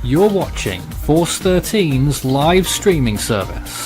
You're watching Force 13's live streaming service.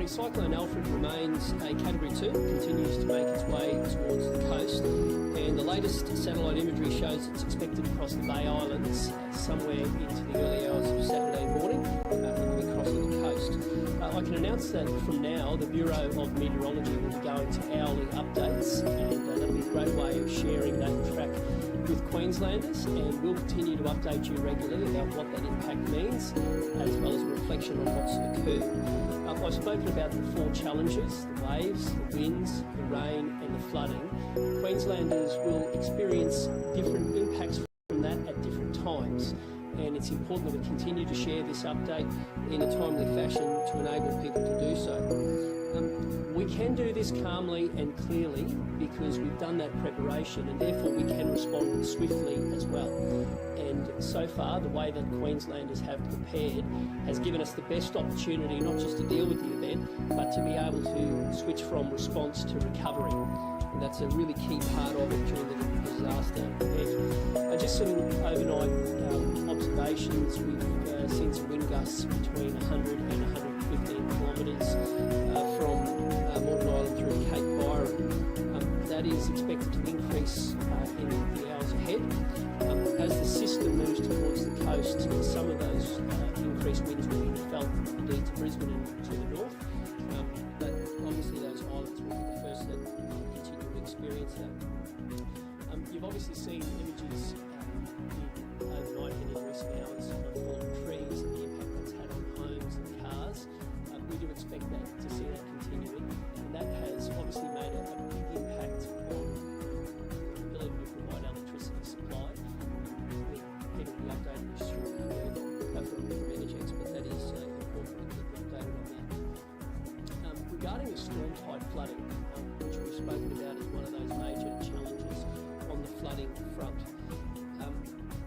Cyclone Alfred remains a Category 2, continues to make its way towards the coast, and the latest satellite imagery shows it's expected to cross the Bay Islands somewhere into the early hours of Saturday morning. It will be crossing the coast. I can announce that from now the Bureau of Meteorology will be going to hourly updates, and that'll be a great way of sharing that track with Queenslanders, and we'll continue to update you regularly about what that impact means, as well as a reflection on what's occurred. I've spoken about the four challenges: the waves, the winds, the rain and the flooding. Queenslanders will experience different impacts from that at different times, and it's important that we continue to share this update in a timely fashion to enable people to do so. We can do this calmly and clearly because we've done that preparation, and therefore we can respond swiftly as well. And so far, the way that Queenslanders have prepared has given us the best opportunity not just to deal with the event, but to be able to switch from response to recovery. And that's a really key part of it during the disaster event. Just some overnight observations. We've seen some wind gusts between 100 and 115 kilometres from Moreton Island through to Cape Byron. That is expected to increase in the hours ahead. As the system moves towards the coast, some of those increased winds will be felt indeed to Brisbane and to the north. But obviously those islands will be the first that continue to experience that. You've obviously seen images overnight and in recent hours of fallen trees and the impact that's had on homes and cars. We do expect that to see that continuing, and that has obviously made a big impact on the ability to provide electricity supply. Peter will be updated you from Energex, but that is important to keep updated on that. Regarding the storm tide flooding, which we've spoken about as one of those major challenges on the flooding front,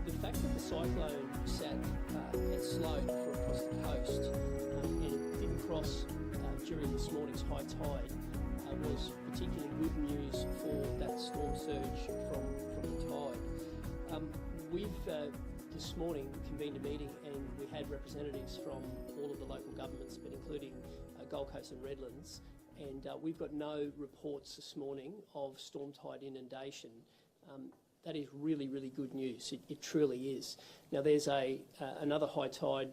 the fact that the cyclone sat and slowed for across the coast and it didn't cross during this morning's high tide was particularly good news for that storm surge from the tide. We've this morning convened a meeting and we had representatives from all of the local governments, but including Gold Coast and Redlands, and we've got no reports this morning of storm tide inundation. That is really, really good news. It truly is. Now, there's another high tide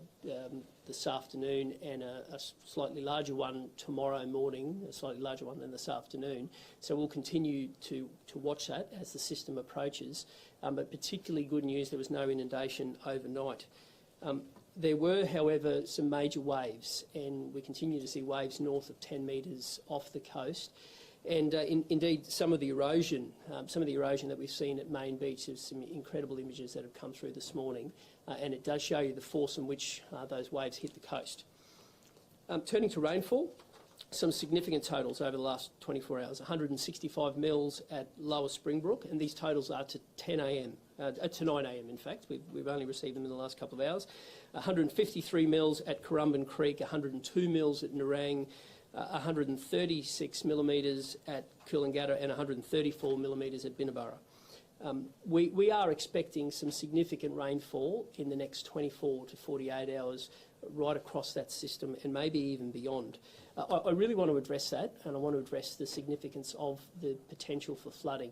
this afternoon and a slightly larger one tomorrow morning, a slightly larger one than this afternoon. So we'll continue to watch that as the system approaches. But particularly good news, there was no inundation overnight. There were, however, some major waves, and we continue to see waves north of 10 metres off the coast. And indeed, some of the erosion that we've seen at Main Beach, there's some incredible images that have come through this morning, and it does show you the force in which those waves hit the coast. Turning to rainfall, some significant totals over the last 24 hours. 165 mils at Lower Springbrook, and these totals are to 10 a.m. To 9 a.m. in fact. We've only received them in the last couple of hours. 153 mils at Currumbin Creek, 102 mils at Nerang, 136 millimetres at Coolangatta and 134 millimetres at Binnaburra. We are expecting some significant rainfall in the next 24 to 48 hours right across that system and maybe even beyond. I really want to address that, and I want to address the significance of the potential for flooding.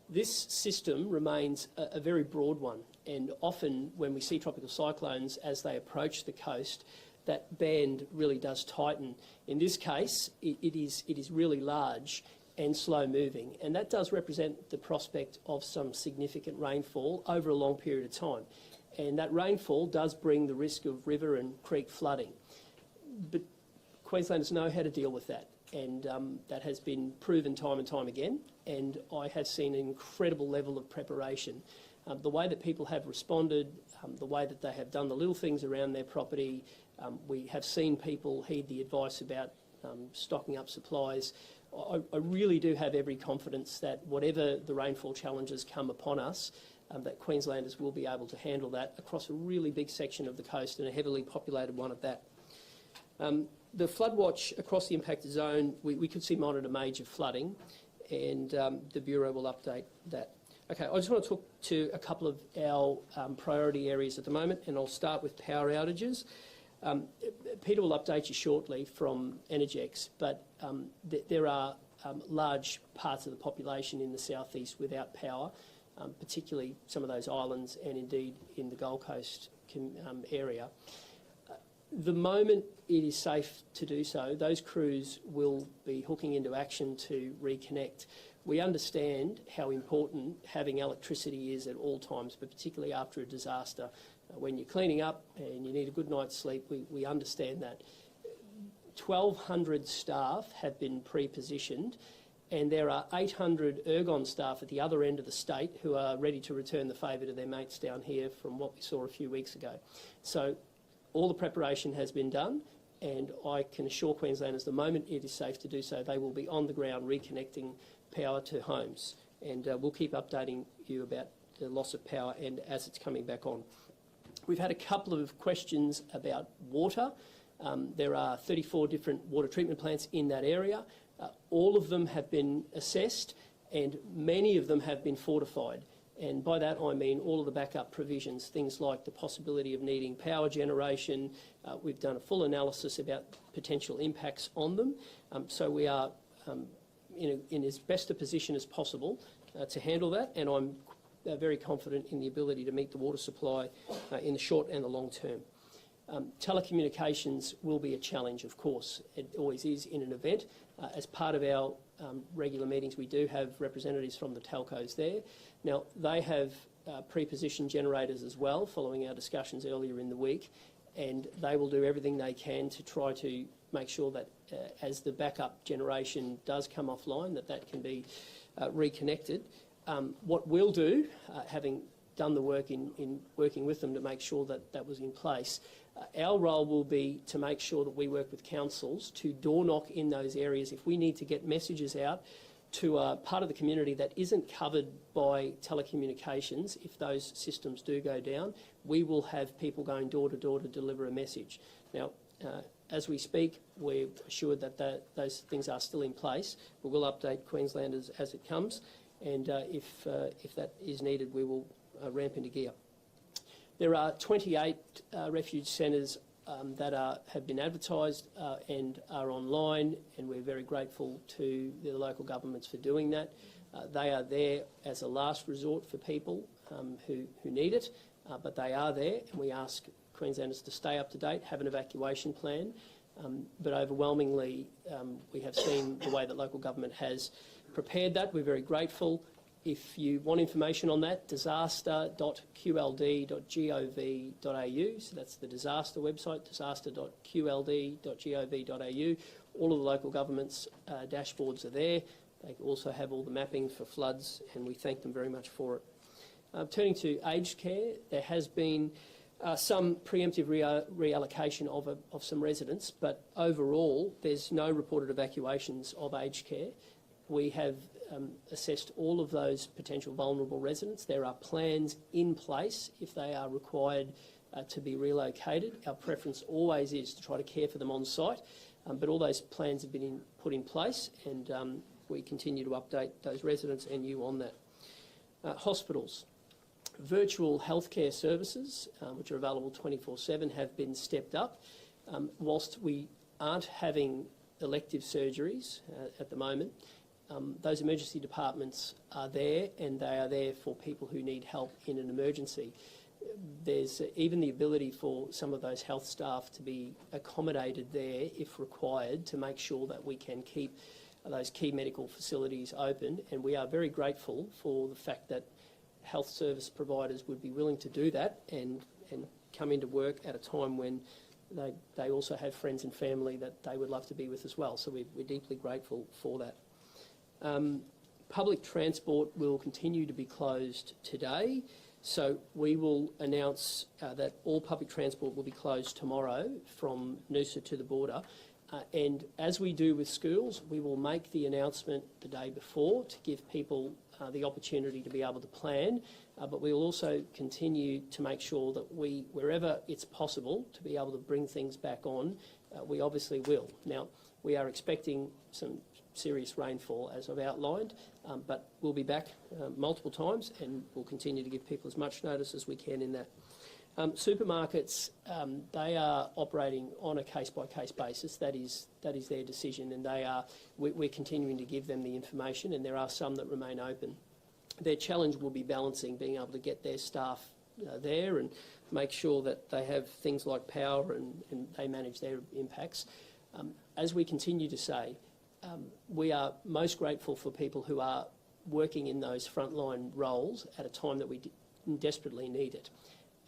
This system remains a very broad one, and often when we see tropical cyclones as they approach the coast, that band really does tighten. In this case, it is really large and slow moving, and that does represent the prospect of some significant rainfall over a long period of time. And that rainfall does bring the risk of river and creek flooding. But Queenslanders know how to deal with that, and that has been proven time and time again, and I have seen an incredible level of preparation. The way that people have responded, the way that they have done the little things around their property, we have seen people heed the advice about stocking up supplies. I really do have every confidence that whatever the rainfall challenges come upon us, that Queenslanders will be able to handle that across a really big section of the coast and a heavily populated one at that. The flood watch across the impacted zone, we could see monitor major flooding, and the Bureau will update that. Okay, I just want to talk to a couple of our priority areas at the moment, and I'll start with power outages. Peter will update you shortly from Energex, but there are large parts of the population in the southeast without power, particularly some of those islands and indeed in the Gold Coast area. The moment it is safe to do so, those crews will be hooking into action to reconnect. We understand how important having electricity is at all times, but particularly after a disaster. When you're cleaning up and you need a good night's sleep, we understand that. 1,200 staff have been pre-positioned, and there are 800 Ergon staff at the other end of the state who are ready to return the favour to their mates down here from what we saw a few weeks ago. So all the preparation has been done, and I can assure Queenslanders the moment it is safe to do so, they will be on the ground reconnecting power to homes. And we'll keep updating you about the loss of power and as it's coming back on. We've had a couple of questions about water. There are 34 different water treatment plants in that area. All of them have been assessed and many of them have been fortified. And by that I mean all of the backup provisions, things like the possibility of needing power generation. We've done a full analysis about potential impacts on them. So we are in as best a position as possible to handle that, and I'm very confident in the ability to meet the water supply in the short and the long term. Telecommunications will be a challenge, of course. It always is in an event. As part of our regular meetings, we do have representatives from the telcos there. Now, they have pre-positioned generators as well, following our discussions earlier in the week, and they will do everything they can to try to make sure that as the backup generation does come offline, that can be reconnected. What we'll do, having done the work in working with them to make sure that was in place, our role will be to make sure that we work with councils to door knock in those areas. If we need to get messages out to a part of the community that isn't covered by telecommunications, if those systems do go down, we will have people going door to door to deliver a message. Now, as we speak, we're assured that those things are still in place, but we'll update Queensland as it comes, and if that is needed, we will ramp into gear. There are 28 refuge centres that have been advertised and are online, and we're very grateful to the local governments for doing that. They are there as a last resort for people who need it, but they are there, and we ask Queenslanders to stay up to date, have an evacuation plan, but overwhelmingly we have seen the way that local government has prepared that. We're very grateful. If you want information on that, disaster.qld.gov.au, so that's the disaster website, disaster.qld.gov.au. All of the local government's dashboards are there. They also have all the mapping for floods, and we thank them very much for it. Turning to aged care, there has been some preemptive reallocation of some residents, but overall there's no reported evacuations of aged care. We have assessed all of those potential vulnerable residents. There are plans in place if they are required to be relocated. Our preference always is to try to care for them on site, but all those plans have been put in place, and we continue to update those residents and you on that. Hospitals. Virtual healthcare services, which are available 24/7, have been stepped up. Whilst we aren't having elective surgeries at the moment, those emergency departments are there, and they are there for people who need help in an emergency. There's even the ability for some of those health staff to be accommodated there if required, to make sure that we can keep those key medical facilities open, and we are very grateful for the fact that health service providers would be willing to do that and come into work at a time when they also have friends and family that they would love to be with as well. So we're deeply grateful for that. Public transport will continue to be closed today, so we will announce that all public transport will be closed tomorrow from Noosa to the border. And as we do with schools, we will make the announcement the day before to give people the opportunity to be able to plan, but we will also continue to make sure that wherever it's possible to be able to bring things back on, we obviously will. Now, we are expecting some serious rainfall, as I've outlined, but we'll be back multiple times, and we'll continue to give people as much notice as we can in that. Supermarkets, they are operating on a case-by-case basis. That is their decision, and we're continuing to give them the information, and there are some that remain open. Their challenge will be balancing being able to get their staff there and make sure that they have things like power and they manage their impacts. As we continue to say, we are most grateful for people who are working in those frontline roles at a time that we desperately need it.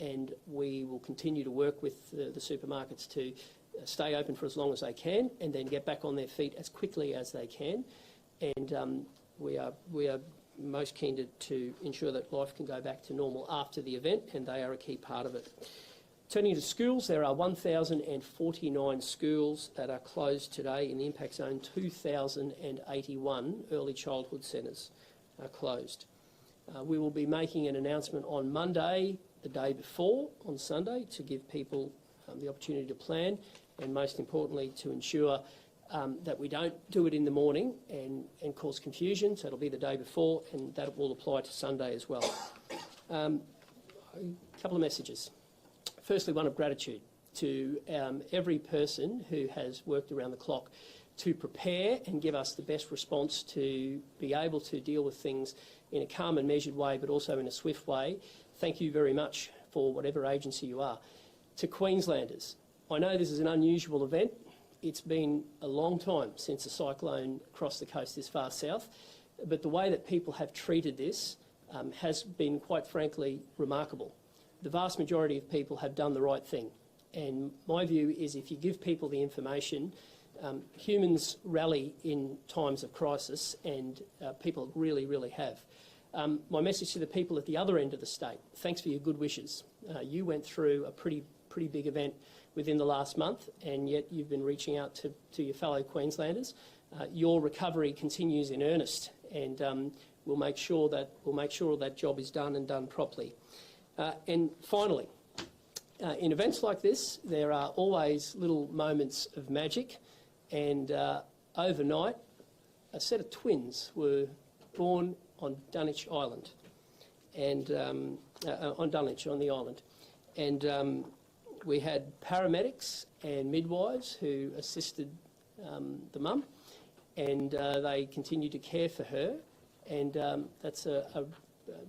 And we will continue to work with the supermarkets to stay open for as long as they can and then get back on their feet as quickly as they can. And we are most keen to ensure that life can go back to normal after the event, and they are a key part of it. Turning to schools, there are 1,049 schools that are closed today in the impact zone. 2,081 early childhood centres are closed. We will be making an announcement on Monday the day before on Sunday to give people the opportunity to plan, and most importantly to ensure that we don't do it in the morning and cause confusion. So it'll be the day before, and that will apply to Sunday as well. A couple of messages. Firstly, one of gratitude to every person who has worked around the clock to prepare and give us the best response to be able to deal with things in a calm and measured way, but also in a swift way. Thank you very much for whatever agency you are. To Queenslanders, I know this is an unusual event. It's been a long time since a cyclone crossed the coast this far south, but the way that people have treated this has been, quite frankly, remarkable. The vast majority of people have done the right thing, and my view is if you give people the information, humans rally in times of crisis, and people really, really have. My message to the people at the other end of the state: thanks for your good wishes. You went through a pretty big event within the last month, and yet you've been reaching out to your fellow Queenslanders. Your recovery continues in earnest, and we'll make sure that job is done and done properly. And finally, in events like this, there are always little moments of magic, and overnight, a set of twins were born on Dunwich Island, and on Dunwich, on the island, and we had paramedics and midwives who assisted the mum, and they continued to care for her, and that's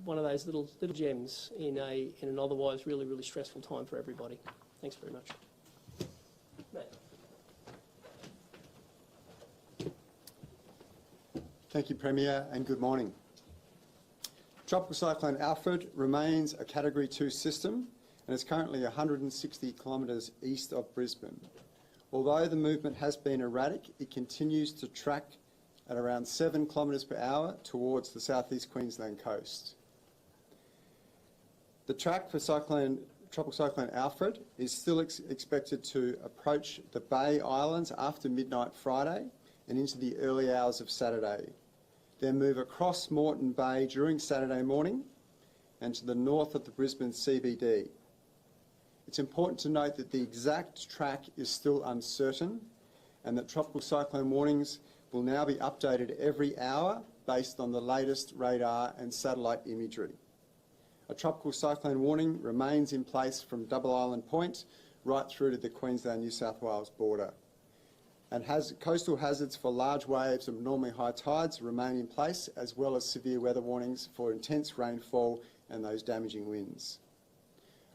one of those little gems in an otherwise really, really stressful time for everybody. Thanks very much. Matt. Thank you, Premier, and good morning. Tropical Cyclone Alfred remains a Category 2 system and is currently 160 kilometres east of Brisbane. Although the movement has been erratic, it continues to track at around 7 kilometres per hour towards the southeast Queensland coast. The track for Tropical Cyclone Alfred is still expected to approach the Bay Islands after midnight Friday and into the early hours of Saturday, then move across Moreton Bay during Saturday morning and to the north of the Brisbane CBD. It's important to note that the exact track is still uncertain, and that tropical cyclone warnings will now be updated every hour based on the latest radar and satellite imagery. A tropical cyclone warning remains in place from Double Island Point right through to the Queensland-New South Wales border. And coastal hazards for large waves and abnormally high tides remain in place, as well as severe weather warnings for intense rainfall and those damaging winds.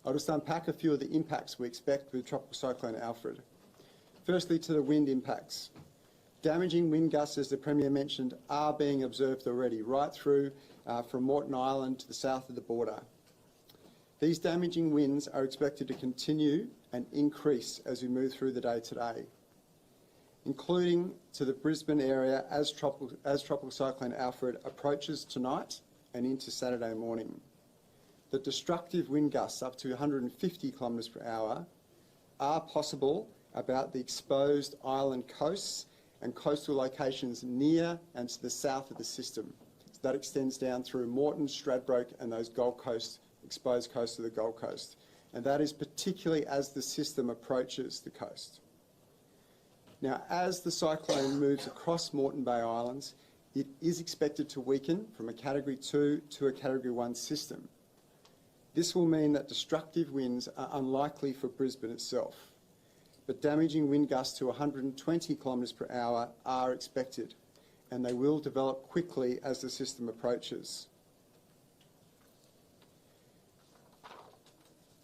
I'll just unpack a few of the impacts we expect with Tropical Cyclone Alfred. Firstly, to the wind impacts. Damaging wind gusts, as the Premier mentioned, are being observed already, right through from Moreton Island to the south of the border. These damaging winds are expected to continue and increase as we move through the day today, including to the Brisbane area as Tropical Cyclone Alfred approaches tonight and into Saturday morning. The destructive wind gusts up to 150 kilometres per hour are possible about the exposed island coasts and coastal locations near and to the south of the system. So that extends down through Moreton, Stradbroke and those Gold Coast, exposed coast of the Gold Coast. And that is particularly as the system approaches the coast. Now, as the cyclone moves across Moreton Bay Islands, it is expected to weaken from a Category 2 to a Category 1 system. This will mean that destructive winds are unlikely for Brisbane itself, but damaging wind gusts to 120 kilometres per hour are expected, and they will develop quickly as the system approaches.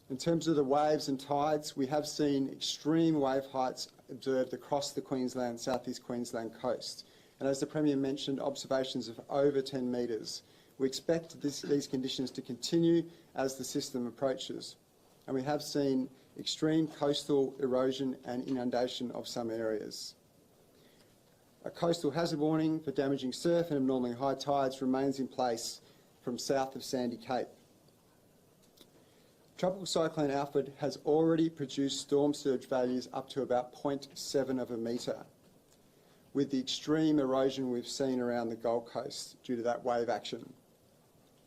In terms of the waves and tides, we have seen extreme wave heights observed across the Queensland, southeast Queensland coast. And as the Premier mentioned, observations of over 10 metres. We expect these conditions to continue as the system approaches. And we have seen extreme coastal erosion and inundation of some areas. A coastal hazard warning for damaging surf and abnormally high tides remains in place from south of Sandy Cape. Tropical Cyclone Alfred has already produced storm surge values up to about 0.7 of a metre, with the extreme erosion we've seen around the Gold Coast due to that wave action.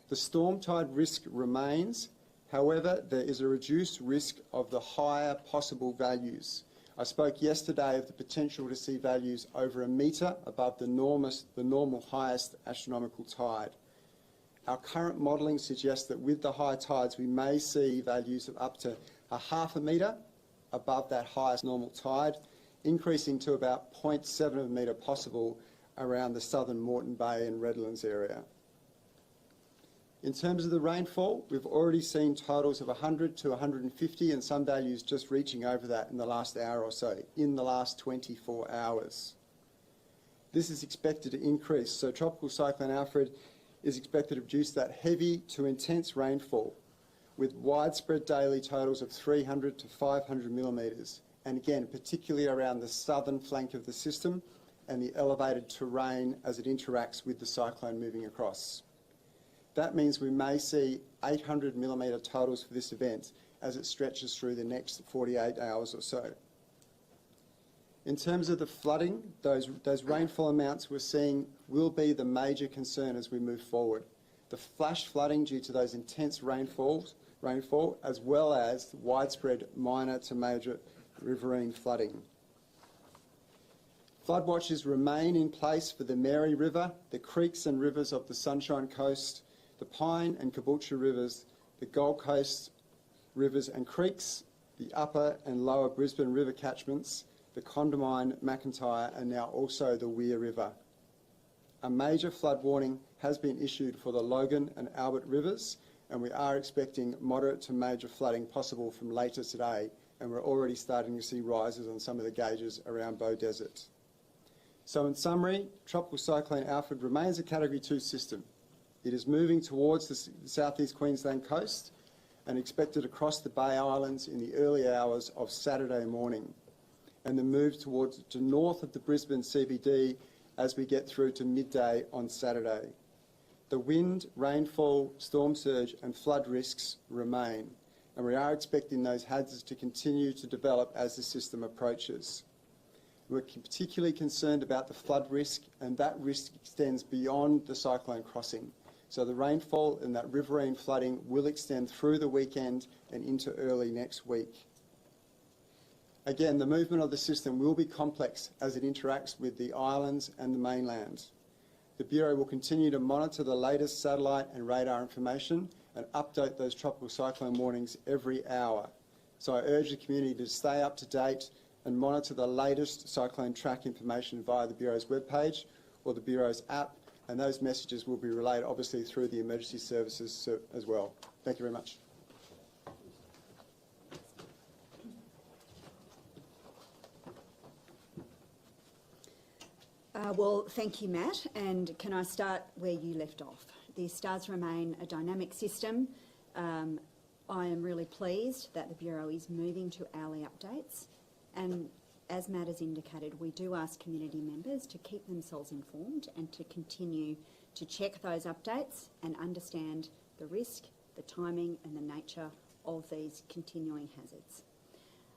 The storm tide risk remains, However, there is a reduced risk of the higher possible values. I spoke yesterday of the potential to see values over a metre above the normal highest astronomical tide. Our current modelling suggests that with the high tides we may see values of up to a half a metre above that highest normal tide, increasing to about 0.7 of a metre possible around the southern Moreton Bay and Redlands area. In terms of the rainfall, we've already seen totals of 100 to 150 and some values just reaching over that in the last hour or so, in the last 24 hours. This is expected to increase, so Tropical Cyclone Alfred is expected to produce that heavy to intense rainfall with widespread daily totals of 300 to 500 millimetres, and again, particularly around the southern flank of the system and the elevated terrain as it interacts with the cyclone moving across. That means we may see 800 millimetre totals for this event as it stretches through the next 48 hours or so. In terms of the flooding, those rainfall amounts we're seeing will be the major concern as we move forward. The flash flooding due to those intense rainfall, as well as widespread minor to major riverine flooding. Flood watches remain in place for the Mary River, the creeks and rivers of the Sunshine Coast, the Pine and Caboolture rivers, the Gold Coast rivers and creeks, the upper and lower Brisbane River catchments, the Condamine, McIntyre and now also the Weir River. A major flood warning has been issued for the Logan and Albert rivers, and we are expecting moderate to major flooding possible from later today, and we're already starting to see rises on some of the gauges around Bow Desert. So in summary, Tropical Cyclone Alfred remains a Category 2 system. It is moving towards the southeast Queensland coast and expected across the Bay Islands in the early hours of Saturday morning, and then move to north of the Brisbane CBD as we get through to midday on Saturday. The wind, rainfall, storm surge and flood risks remain, and we are expecting those hazards to continue to develop as the system approaches. We're particularly concerned about the flood risk, and that risk extends beyond the cyclone crossing. So the rainfall and that riverine flooding will extend through the weekend and into early next week. Again, the movement of the system will be complex as it interacts with the islands and the mainland. The Bureau will continue to monitor the latest satellite and radar information and update those tropical cyclone warnings every hour. So I urge the community to stay up to date and monitor the latest cyclone track information via the Bureau's webpage or the Bureau's app, and those messages will be relayed obviously through the emergency services as well. Thank you very much. Well, thank you, Matt. And can I start where you left off? This does remain a dynamic system. I am really pleased that the Bureau is moving to hourly updates. And as Matt has indicated, we do ask community members to keep themselves informed and to continue to check those updates and understand the risk, the timing and the nature of these continuing hazards.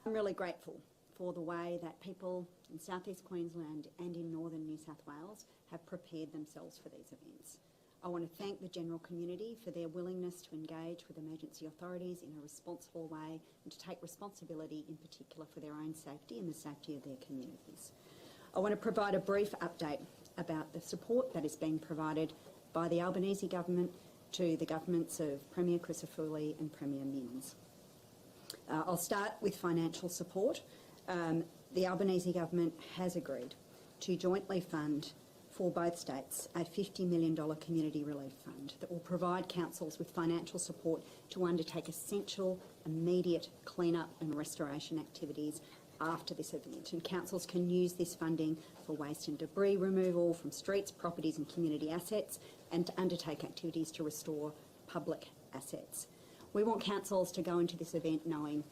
I'm really grateful for the way that people in southeast Queensland and in northern New South Wales have prepared themselves for these events. I want to thank the general community for their willingness to engage with emergency authorities in a responsible way and to take responsibility in particular for their own safety and the safety of their communities. I want to provide a brief update about the support that is being provided by the Albanese government to the governments of Premier Crisafulli and Premier Minns. I'll start with financial support. The Albanese government has agreed to jointly fund for both states a $50 million community relief fund that will provide councils with financial support to undertake essential, immediate clean-up and restoration activities after this event. And councils can use this funding for waste and debris removal from streets, properties and community assets, and to undertake activities to restore public assets. We want councils to go into this event knowing,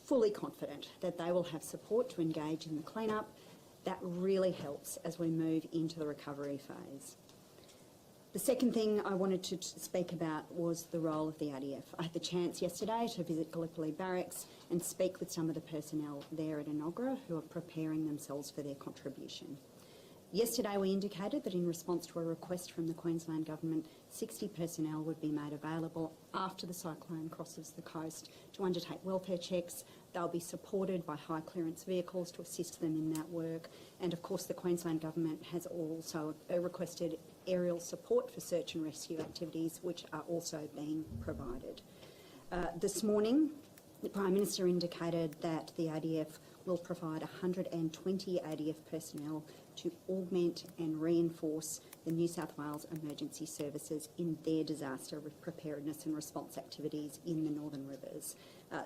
fully confident, that they will have support to engage in the clean-up. That really helps as we move into the recovery phase. The second thing I wanted to speak about was the role of the RDF. I had the chance yesterday to visit Gallipoli Barracks and speak with some of the personnel there at Enoggera who are preparing themselves for their contribution. Yesterday we indicated that in response to a request from the Queensland Government, 60 personnel would be made available after the cyclone crosses the coast to undertake welfare checks. They'll be supported by high clearance vehicles to assist them in that work, and of course the Queensland Government has also requested aerial support for search and rescue activities, which are also being provided. This morning the Prime Minister indicated that the ADF will provide 120 ADF personnel to augment and reinforce the New South Wales emergency services in their disaster preparedness and response activities in the Northern Rivers.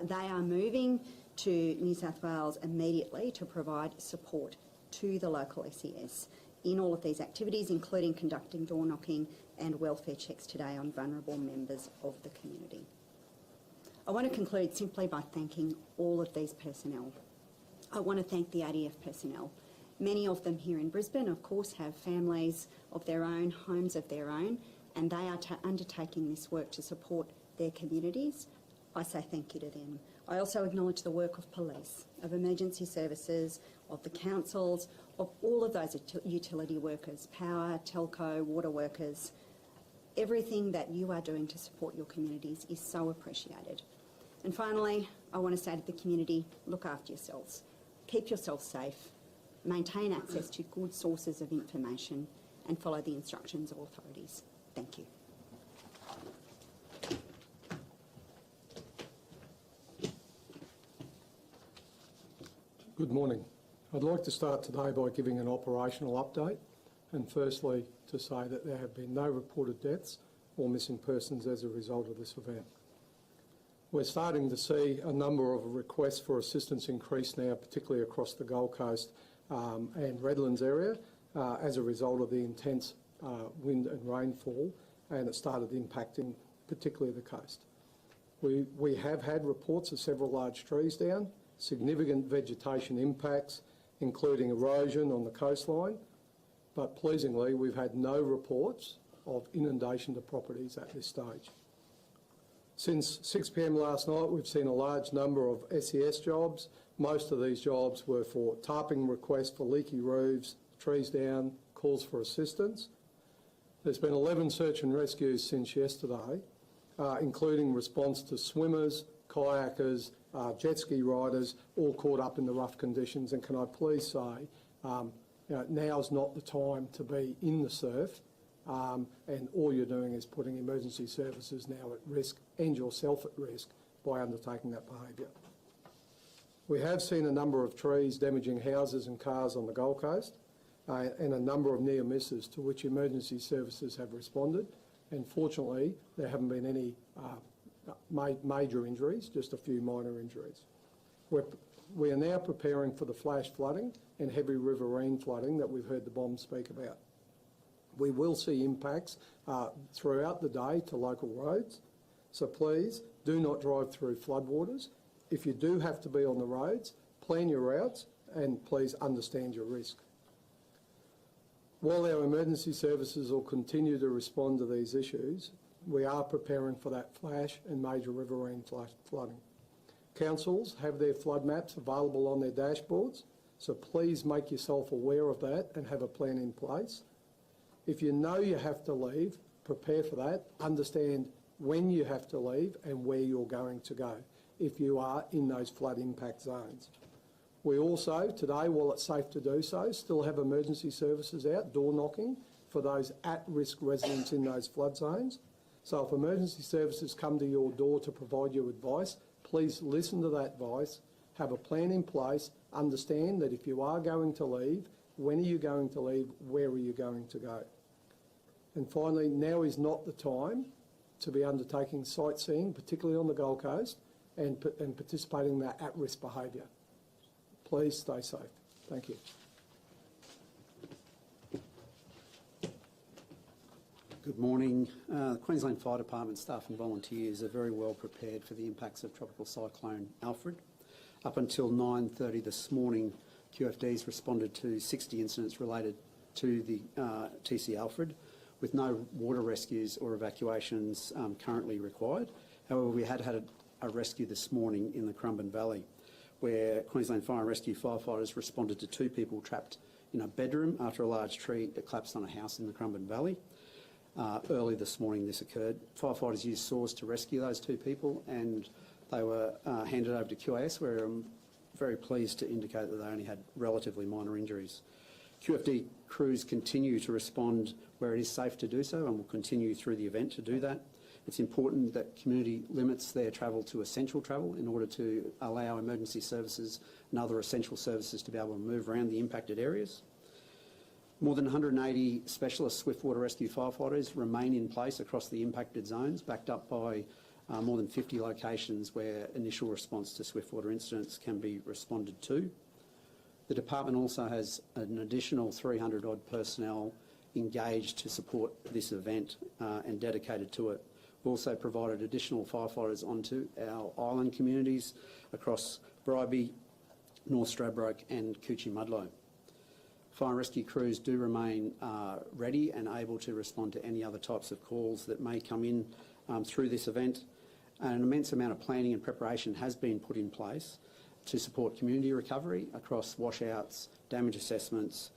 They are moving to New South Wales immediately to provide support to the local SES in all of these activities, including conducting door knocking and welfare checks today on vulnerable members of the community. I want to conclude simply by thanking all of these personnel. I want to thank the ADF personnel. Many of them here in Brisbane, of course, have families of their own, homes of their own, and they are undertaking this work to support their communities. I say thank you to them. I also acknowledge the work of police, of emergency services, of the councils, of all of those utility workers, power, telco, water workers. Everything that you are doing to support your communities is so appreciated. And finally, I want to say to the community, look after yourselves. Keep yourself safe, maintain access to good sources of information, and follow the instructions of authorities. Thank you. Good morning. I'd like to start today by giving an operational update, and firstly to say that there have been no reported deaths or missing persons as a result of this event. We're starting to see a number of requests for assistance increase now, particularly across the Gold Coast and Redlands area, as a result of the intense wind and rainfall, and it started impacting particularly the coast. We have had reports of several large trees down, significant vegetation impacts, including erosion on the coastline, but pleasingly we've had no reports of inundation to properties at this stage. Since 6 p.m. last night, we've seen a large number of SES jobs. Most of these jobs were for tarping requests for leaky roofs, trees down, calls for assistance. There's been 11 search and rescues since yesterday, including response to swimmers, kayakers, jet ski riders, all caught up in the rough conditions. And can I please say, now's not the time to be in the surf, and all you're doing is putting emergency services now at risk and yourself at risk by undertaking that behaviour. We have seen a number of trees damaging houses and cars on the Gold Coast, and a number of near misses to which emergency services have responded, and fortunately there haven't been any major injuries, just a few minor injuries. We are now preparing for the flash flooding and heavy riverine flooding that we've heard the bomb speak about. We will see impacts throughout the day to local roads, so please do not drive through floodwaters. If you do have to be on the roads, plan your routes and please understand your risk. While our emergency services will continue to respond to these issues, we are preparing for that flash and major riverine flooding. Councils have their flood maps available on their dashboards, so please make yourself aware of that and have a plan in place. If you know you have to leave, prepare for that, understand when you have to leave and where you're going to go if you are in those flood impact zones. We also, today, while it's safe to do so, still have emergency services out, door knocking, for those at-risk residents in those flood zones. So if emergency services come to your door to provide you advice, please listen to that advice, have a plan in place, understand that if you are going to leave, when are you going to leave, where are you going to go? And finally, now is not the time to be undertaking sightseeing, particularly on the Gold Coast, and participating in that at-risk behaviour. Please stay safe. Thank you. Good morning. The Queensland Fire Department staff and volunteers are very well prepared for the impacts of Tropical Cyclone Alfred. Up until 9:30 this morning, QFDs responded to 60 incidents related to the TC Alfred, with no water rescues or evacuations currently required. However, we had a rescue this morning in the Currumbin Valley, where Queensland Fire and Rescue firefighters responded to 2 people trapped in a bedroom after a large tree that collapsed on a house in the Currumbin Valley. Early this morning this occurred. Firefighters used saws to rescue those two people, and they were handed over to QAS, where I'm very pleased to indicate that they only had relatively minor injuries. QFD crews continue to respond where it is safe to do so, and will continue through the event to do that. It's important that community limits their travel to essential travel in order to allow emergency services and other essential services to be able to move around the impacted areas. More than 180 specialist swiftwater rescue firefighters remain in place across the impacted zones, backed up by more than 50 locations where initial response to swiftwater incidents can be responded to. The department also has an additional 300 odd personnel engaged to support this event and dedicated to it. We've also provided additional firefighters onto our island communities across Bribie, North Stradbroke and Coochie-Mudlow. Fire and rescue crews do remain ready and able to respond to any other types of calls that may come in through this event. An immense amount of planning and preparation has been put in place to support community recovery across washouts, damage assessments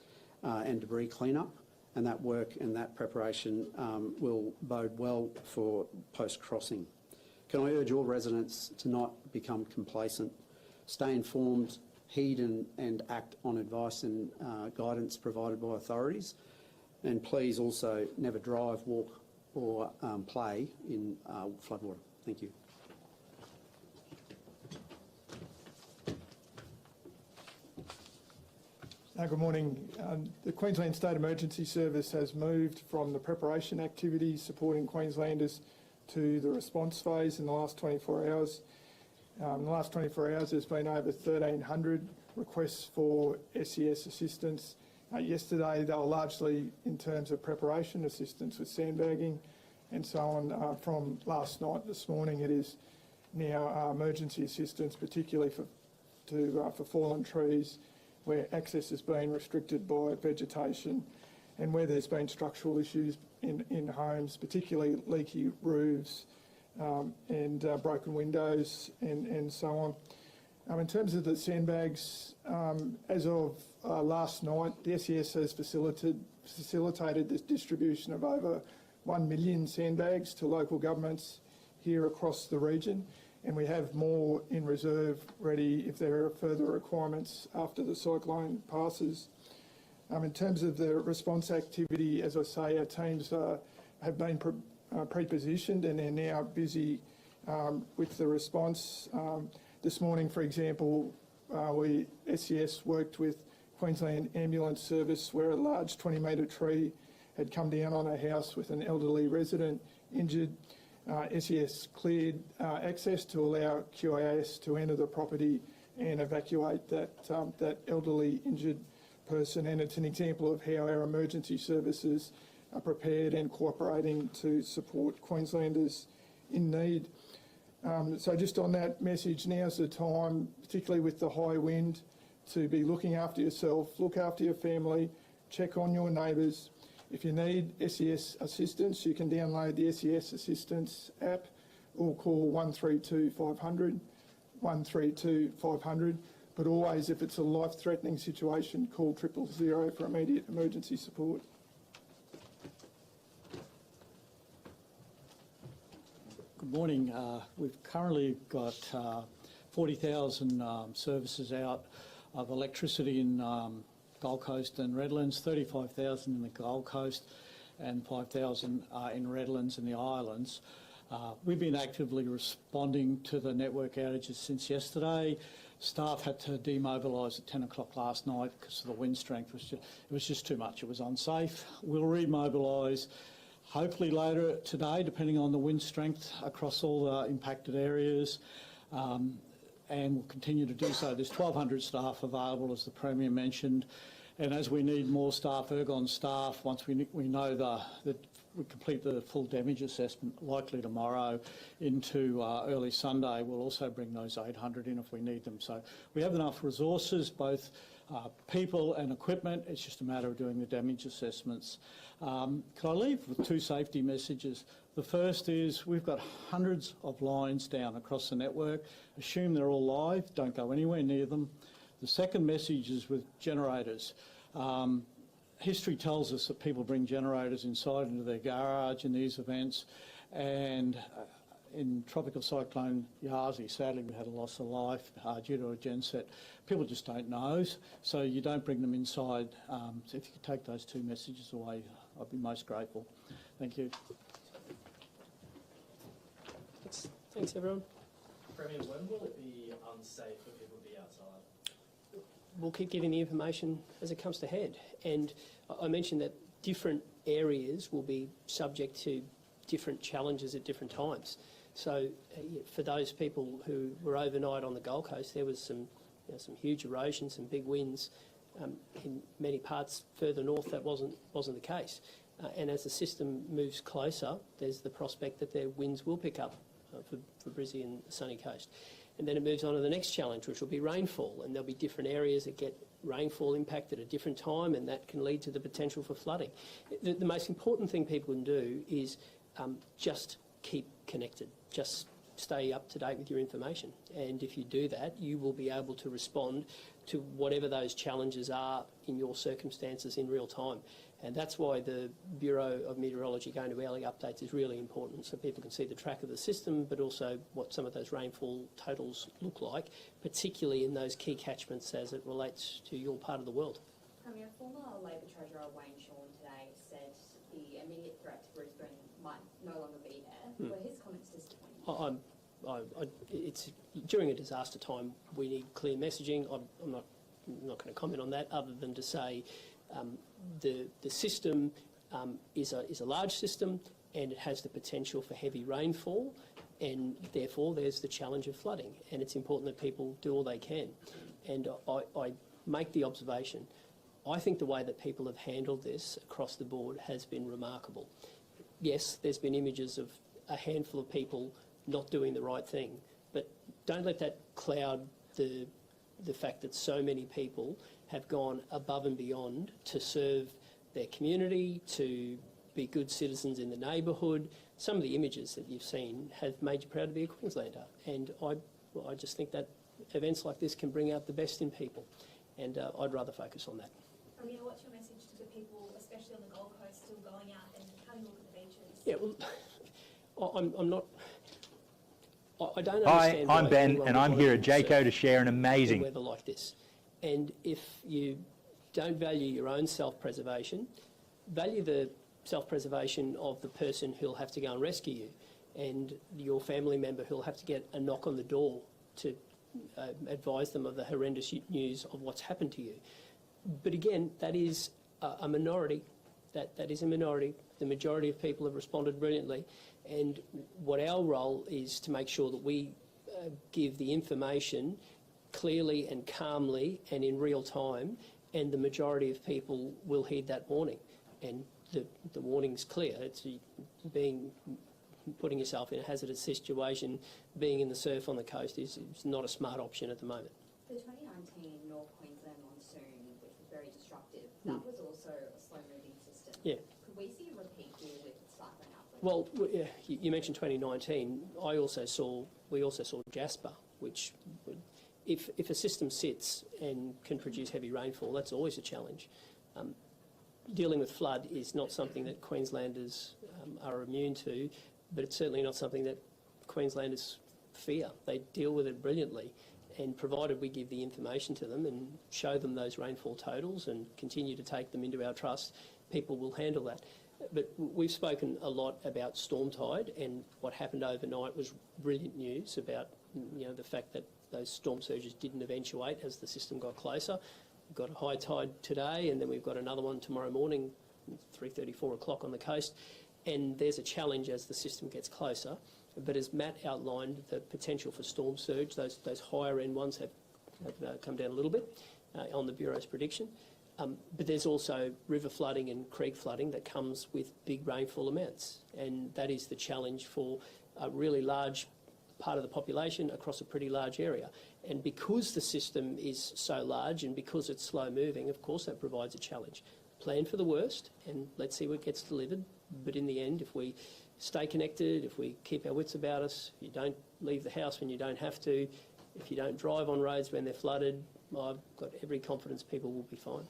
and debris cleanup. And that work and that preparation will bode well for post-crossing. Can I urge all residents to not become complacent, stay informed, heed and act on advice and guidance provided by authorities, and please also never drive, walk or play in floodwater. Thank you. Good morning. The Queensland State Emergency Service has moved from the preparation activities supporting Queenslanders to the response phase in the last 24 hours. In the last 24 hours there's been over 1,300 requests for SES assistance. Yesterday they were largely in terms of preparation, assistance with sandbagging and so on. From last night, this morning, it is now emergency assistance, particularly for fallen trees, where access has been restricted by vegetation and where there's been structural issues in homes, particularly leaky roofs and broken windows and so on. In terms of the sandbags, as of last night, the SES has facilitated the distribution of over 1 million sandbags to local governments here across the region. And we have more in reserve ready if there are further requirements after the cyclone passes. In terms of the response activity, as I say, our teams have been pre-positioned and they're now busy with the response. This morning, for example, SES worked with Queensland Ambulance Service where a large 20-metre tree had come down on a house with an elderly resident injured. SES cleared access to allow QAS to enter the property and evacuate that elderly injured person, and it's an example of how our emergency services are prepared and cooperating to support Queenslanders in need. So just on that message, now's the time, particularly with the high wind, to be looking after yourself, look after your family, check on your neighbours. If you need SES assistance, you can download the SES Assistance app or call 132 500, 132 500. But always, if it's a life-threatening situation, call 000 for immediate emergency support. Good morning. We've currently got 40,000 services out of electricity in Gold Coast and Redlands, 35,000 in the Gold Coast and 5,000 in Redlands and the islands. We've been actively responding to the network outages since yesterday. Staff had to demobilise at 10 o'clock last night because of the wind strength. It was just too much. It was unsafe. We'll remobilise hopefully later today, depending on the wind strength across all the impacted areas. And we'll continue to do so. There's 1,200 staff available, as the Premier mentioned, and as we need more staff, Ergon staff, once we know that we complete the full damage assessment, likely tomorrow into early Sunday, we'll also bring those 800 in if we need them. So we have enough resources, both people and equipment. It's just a matter of doing the damage assessments. Can I leave with two safety messages? The first is we've got hundreds of lines down across the network. Assume they're all live, don't go anywhere near them. The second message is with generators. History tells us that people bring generators inside into their garage in these events, and in Tropical Cyclone Yasi, sadly we had a loss of life due to a genset. People just don't know, so you don't bring them inside. So if you could take those two messages away, I'd be most grateful. Thank you. Thanks everyone. Premier, when will it be unsafe for people to be outside? We'll keep getting the information as it comes to head. And I mentioned that different areas will be subject to different challenges at different times. So for those people who were overnight on the Gold Coast, there was some huge erosion, some big winds. In many parts further north, that wasn't the case. And as the system moves closer, there's the prospect that their winds will pick up for Brizzy and the sunny coast. And then it moves on to the next challenge, which will be rainfall. And there'll be different areas that get rainfall impact at a different time, and that can lead to the potential for flooding. The most important thing people can do is just keep connected. Just stay up to date with your information. And if you do that, you will be able to respond to whatever those challenges are in your circumstances in real time. And that's why the Bureau of Meteorology going to hourly updates is really important, so people can see the track of the system, but also what some of those rainfall totals look like, particularly in those key catchments as it relates to your part of the world. Premier, former Labor Treasurer Wayne Shawn today said the immediate threat to Brisbane might no longer be there. Were his comments disappointing? It's during a disaster time. We need clear messaging. I'm not going to comment on that, other than to say the system is a large system, and it has the potential for heavy rainfall, and therefore there's the challenge of flooding. And it's important that people do all they can. And I make the observation, I think the way that people have handled this across the board has been remarkable. Yes, there's been images of a handful of people not doing the right thing, but don't let that cloud the fact that so many people have gone above and beyond to serve their community, to be good citizens in the neighbourhood. Some of the images that you've seen have made you proud to be a Queenslander, and I just think that events like this can bring out the best in people, and I'd rather focus on that. Amina, what's your message to the people, especially on the Gold Coast, still going out and having a look at the beaches? Yeah, well, I'm not. I don't understand. Hi, I'm Ben, and I'm here at JCO to share an amazing weather like this. And if you don't value your own self-preservation, value the self-preservation of the person who'll have to go and rescue you, and your family member who'll have to get a knock on the door to advise them of the horrendous news of what's happened to you. But again, that is a minority. That is a minority. The majority of people have responded brilliantly, and what our role is to make sure that we give the information clearly and calmly and in real time, and the majority of people will heed that warning. And the warning's clear. It's putting yourself in a hazardous situation, being in the surf on the coast is not a smart option at the moment. The 2019 North Queensland monsoon, which was very destructive, that was also a slow-moving system. Yeah. Could we see a repeat here with Cyclone Alfred? Well, you mentioned 2019. We also saw Jasper, which, if a system sits and can produce heavy rainfall, that's always a challenge. Dealing with flood is not something that Queenslanders are immune to, but it's certainly not something that Queenslanders fear. They deal with it brilliantly, and provided we give the information to them and show them those rainfall totals and continue to take them into our trust, people will handle that. But we've spoken a lot about storm tide, and what happened overnight was brilliant news about the fact that those storm surges didn't eventuate as the system got closer. We've got a high tide today, and then we've got another one tomorrow morning, 3:30, 4 o'clock on the coast. And there's a challenge as the system gets closer. But as Matt outlined, the potential for storm surge, those higher end ones have come down a little bit on the Bureau's prediction. But there's also river flooding and creek flooding that comes with big rainfall amounts. And that is the challenge for a really large part of the population across a pretty large area. And because the system is so large and because it's slow moving, of course that provides a challenge. Plan for the worst and let's see what gets delivered. But in the end, if we stay connected, if we keep our wits about us, if you don't leave the house when you don't have to, if you don't drive on roads when they're flooded, I've got every confidence people will be fine.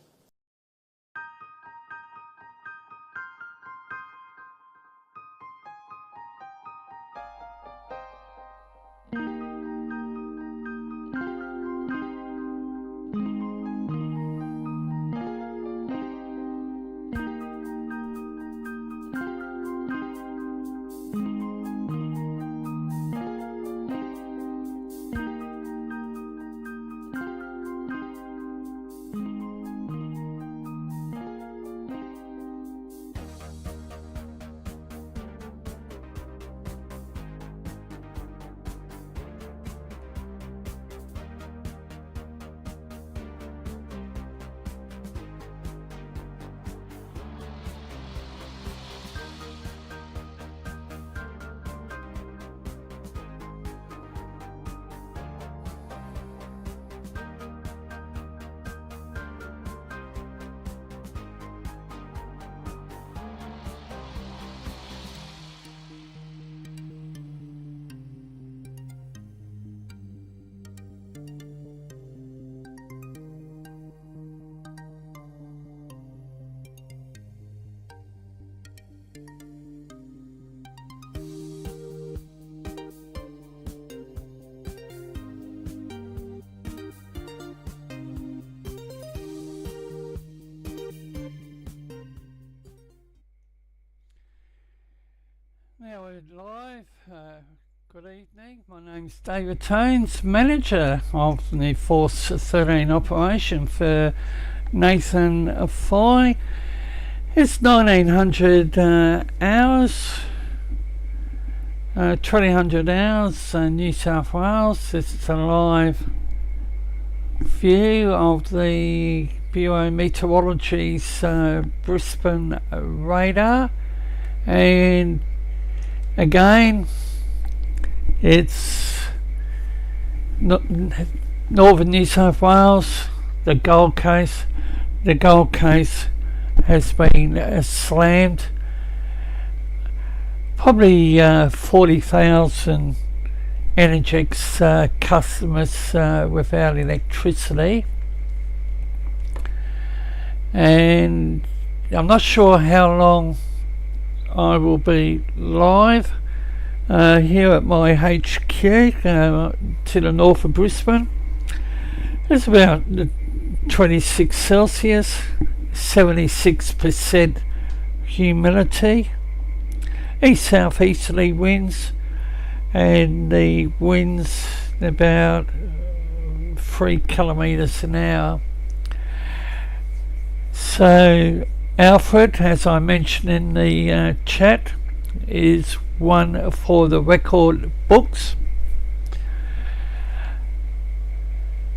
Live. Good evening. My name's David Tones, manager of the Force 13 operation for Nathan Foy. It's 1900 hours, 2000 hours, New South Wales. This is a live view of the Bureau of Meteorology's Brisbane radar, and again it's northern New South Wales, the Gold Coast. The Gold Coast has been slammed. Probably 40,000 Energex customers without electricity, and I'm not sure how long I will be live here at my HQ to the north of Brisbane. It's about 26 Celsius, 76% humidity, east-southeasterly winds, and the winds about 3 kilometres an hour. So Alfred, as I mentioned in the chat, is one for the record books.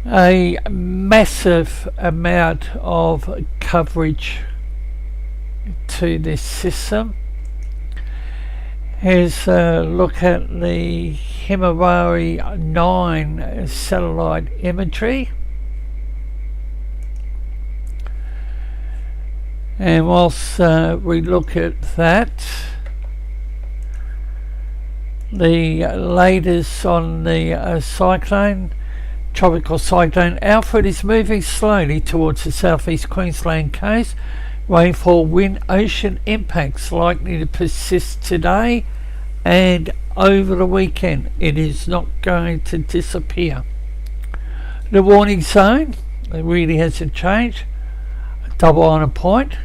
A massive amount of coverage to this system. Here's a look at the Himawari 9 satellite imagery. And whilst we look at that, the latest on the tropical cyclone Alfred is moving slowly towards the southeast Queensland coast. Rainfall, wind, ocean impacts likely to persist today and over the weekend. It is not going to disappear. The warning zone, it really hasn't changed. Double Island Point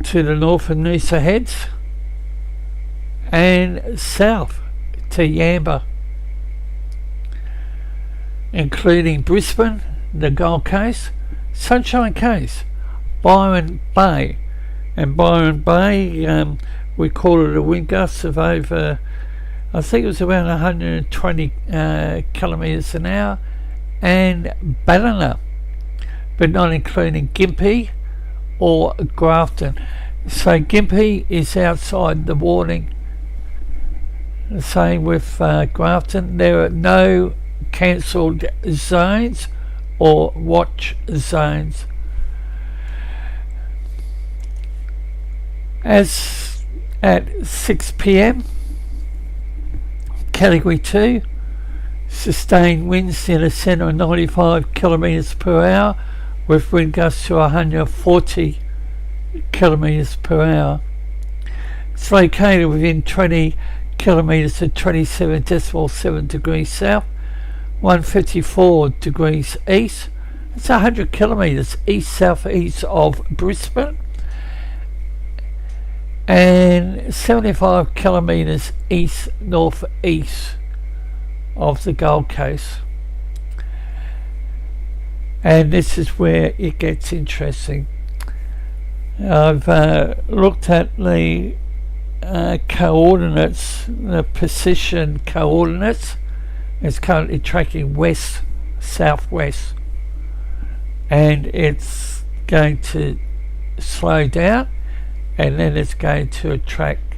to the north of Noosa Heads, and south to Yamba, including Brisbane, the Gold Coast, Sunshine Coast, Byron Bay. And Byron Bay, we call it a wind gust of over, I think it was around 120 kilometres an hour, and Ballina, but not including Gympie or Grafton. So Gympie is outside the warning. Same with Grafton. There are no cancelled zones or watch zones. As at 6 p.m, Category 2, sustained winds in the centre of 95 kilometres per hour with wind gusts to 140 kilometres per hour. It's located within 20 kilometres of 27.7 degrees south, 154 degrees east. It's 100 kilometres east-south-east of Brisbane, and 75 kilometres east-north-east of the Gold Coast. And this is where it gets interesting. I've looked at the coordinates, the position coordinates. It's currently tracking west-southwest, and it's going to slow down, and then it's going to attract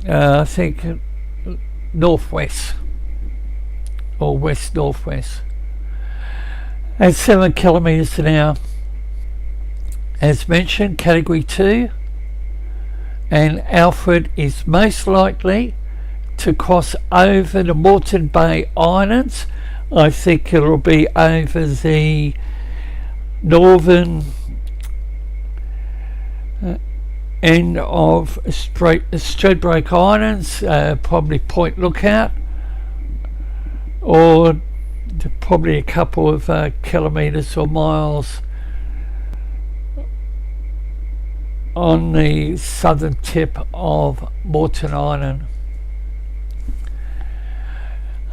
I think northwest or west-northwest at 7 kilometres an hour. As mentioned, Category 2, and Alfred is most likely to cross over the Moreton Bay Islands. I think it'll be over the northern end of Stradbroke Islands, probably Point Lookout, or probably a couple of kilometres or miles on the southern tip of Moreton Island.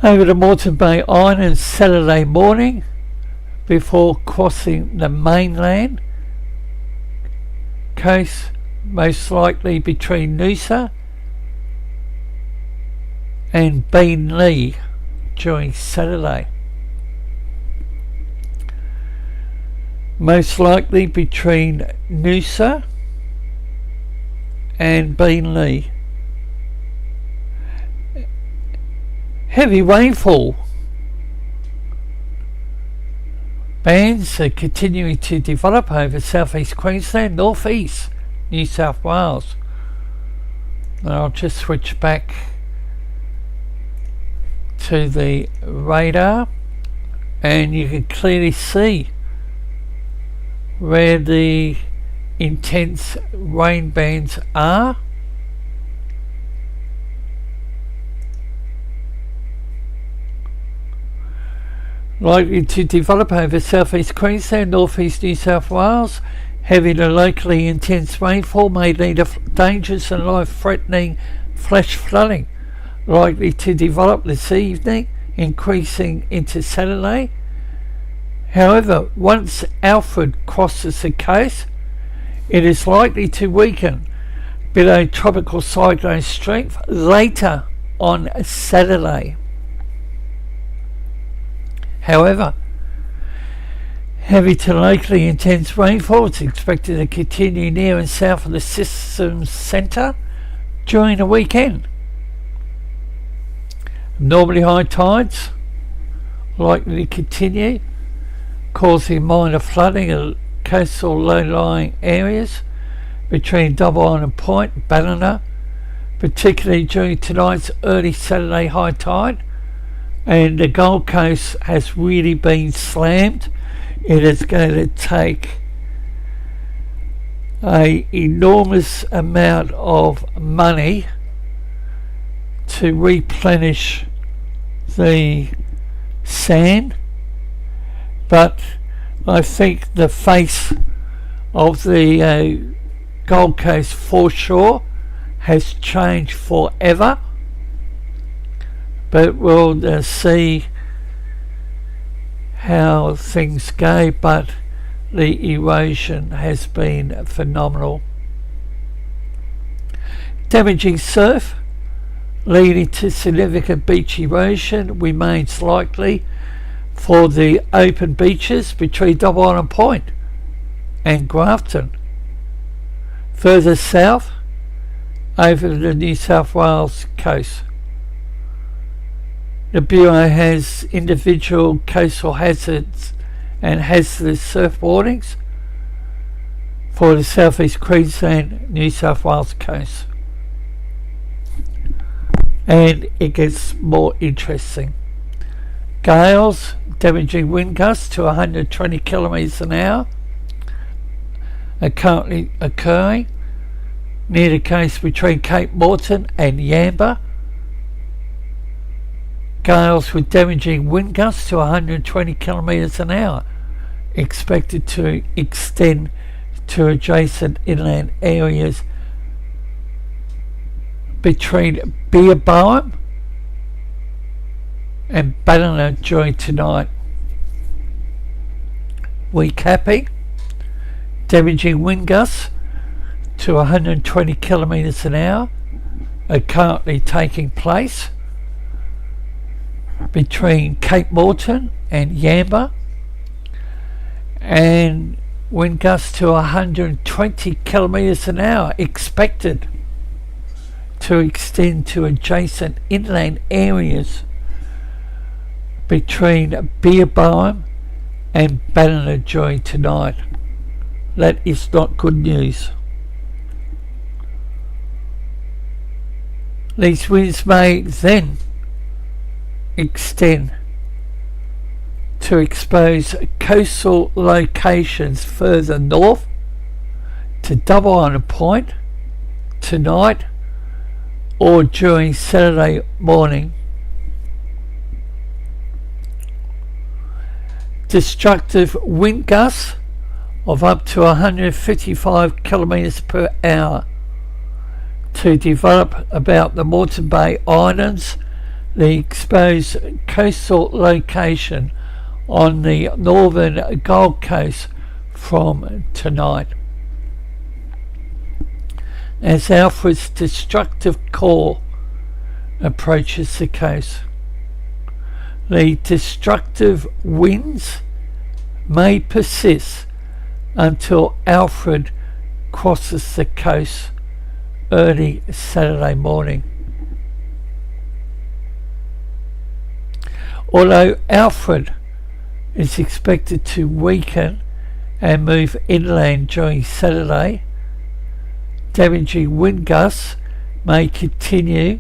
Over the Moreton Bay Island Saturday morning before crossing the mainland coast, most likely between Noosa and Beenleigh during Saturday. Most likely between Noosa and Beenleigh. Heavy rainfall bands are continuing to develop over southeast Queensland, northeast New South Wales. And I'll just switch back to the radar and you can clearly see where the intense rain bands are. Likely to develop over southeast Queensland, northeast New South Wales. Heavy to locally intense rainfall may lead to dangerous and life-threatening flash flooding. Likely to develop this evening, increasing into Saturday. However, once Alfred crosses the coast, it is likely to weaken below tropical cyclone strength later on Saturday. However, heavy to locally intense rainfall is expected to continue near and south of the system's centre during the weekend. Abnormally high tides likely to continue, causing minor flooding in coastal low-lying areas between Double Island Point and Ballina, particularly during tonight's early Saturday high tide. And the Gold Coast has really been slammed. It is going to take an enormous amount of money to replenish the sand, but I think the face of the Gold Coast foreshore has changed forever. But we'll see how things go, but the erosion has been phenomenal. Damaging surf leading to significant beach erosion remains likely for the open beaches between Double Island Point and Grafton. Further south over the New South Wales coast. The Bureau has individual coastal hazards and hazardous surf warnings for the southeast Queensland, New South Wales coast. And it gets more interesting. Gales, damaging wind gusts to 120 kilometres an hour are currently occurring near the coast between Cape Moreton and Yamba. Gales with damaging wind gusts to 120 kilometres an hour expected to extend to adjacent inland areas between Beerbohm and Ballina during tonight. Recapping, damaging wind gusts to 120 kilometres an hour are currently taking place between Cape Moreton and Yamba, and wind gusts to 120 kilometres an hour expected to extend to adjacent inland areas between Beerbohm and Ballina during tonight. That is not good news. These winds may then extend to expose coastal locations further north to Double Island Point tonight or during Saturday morning. Destructive wind gusts of up to 155 kilometres per hour to develop about the Moreton Bay Islands, the exposed coastal location on the northern Gold Coast from tonight. As Alfred's destructive core approaches the coast, the destructive winds may persist until Alfred crosses the coast early Saturday morning. Although Alfred is expected to weaken and move inland during Saturday, damaging wind gusts may continue,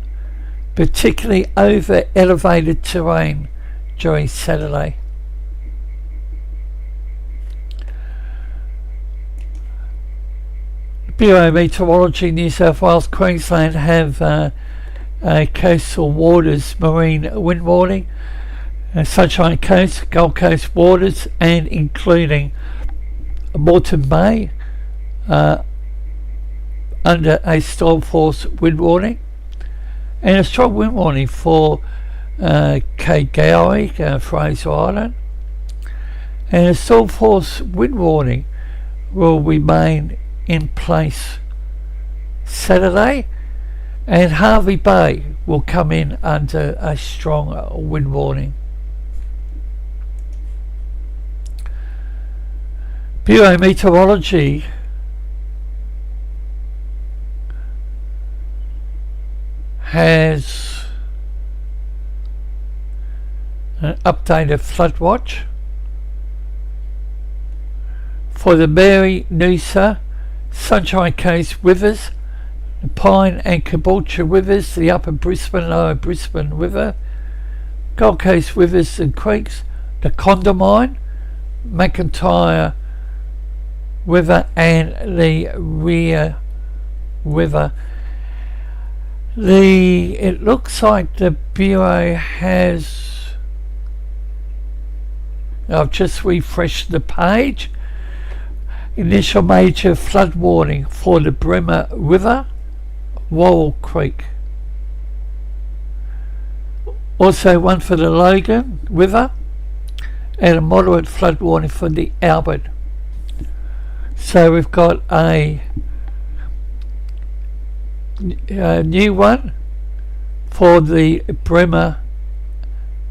particularly over elevated terrain during Saturday. Bureau of Meteorology, New South Wales, Queensland have coastal waters marine wind warning, Sunshine Coast, Gold Coast waters, and including Moreton Bay under a storm force wind warning, and a strong wind warning for Cape Gowrie, Fraser Island, and a storm force wind warning will remain in place Saturday, and Hervey Bay will come in under a strong wind warning. Bureau of Meteorology has an updated flood watch for the Mary, Noosa, Sunshine Coast rivers, the Pine and Caboolture rivers, the Upper Brisbane, Lower Brisbane River, Gold Coast rivers and creeks, the Condamine, McIntyre River, and the Weir River. It looks like the Bureau has, I've just refreshed the page. Initial major flood warning for the Bremer River, Worrell Creek. Also one for the Logan River, and a moderate flood warning for the Albert. So we've got a new one for the Bremer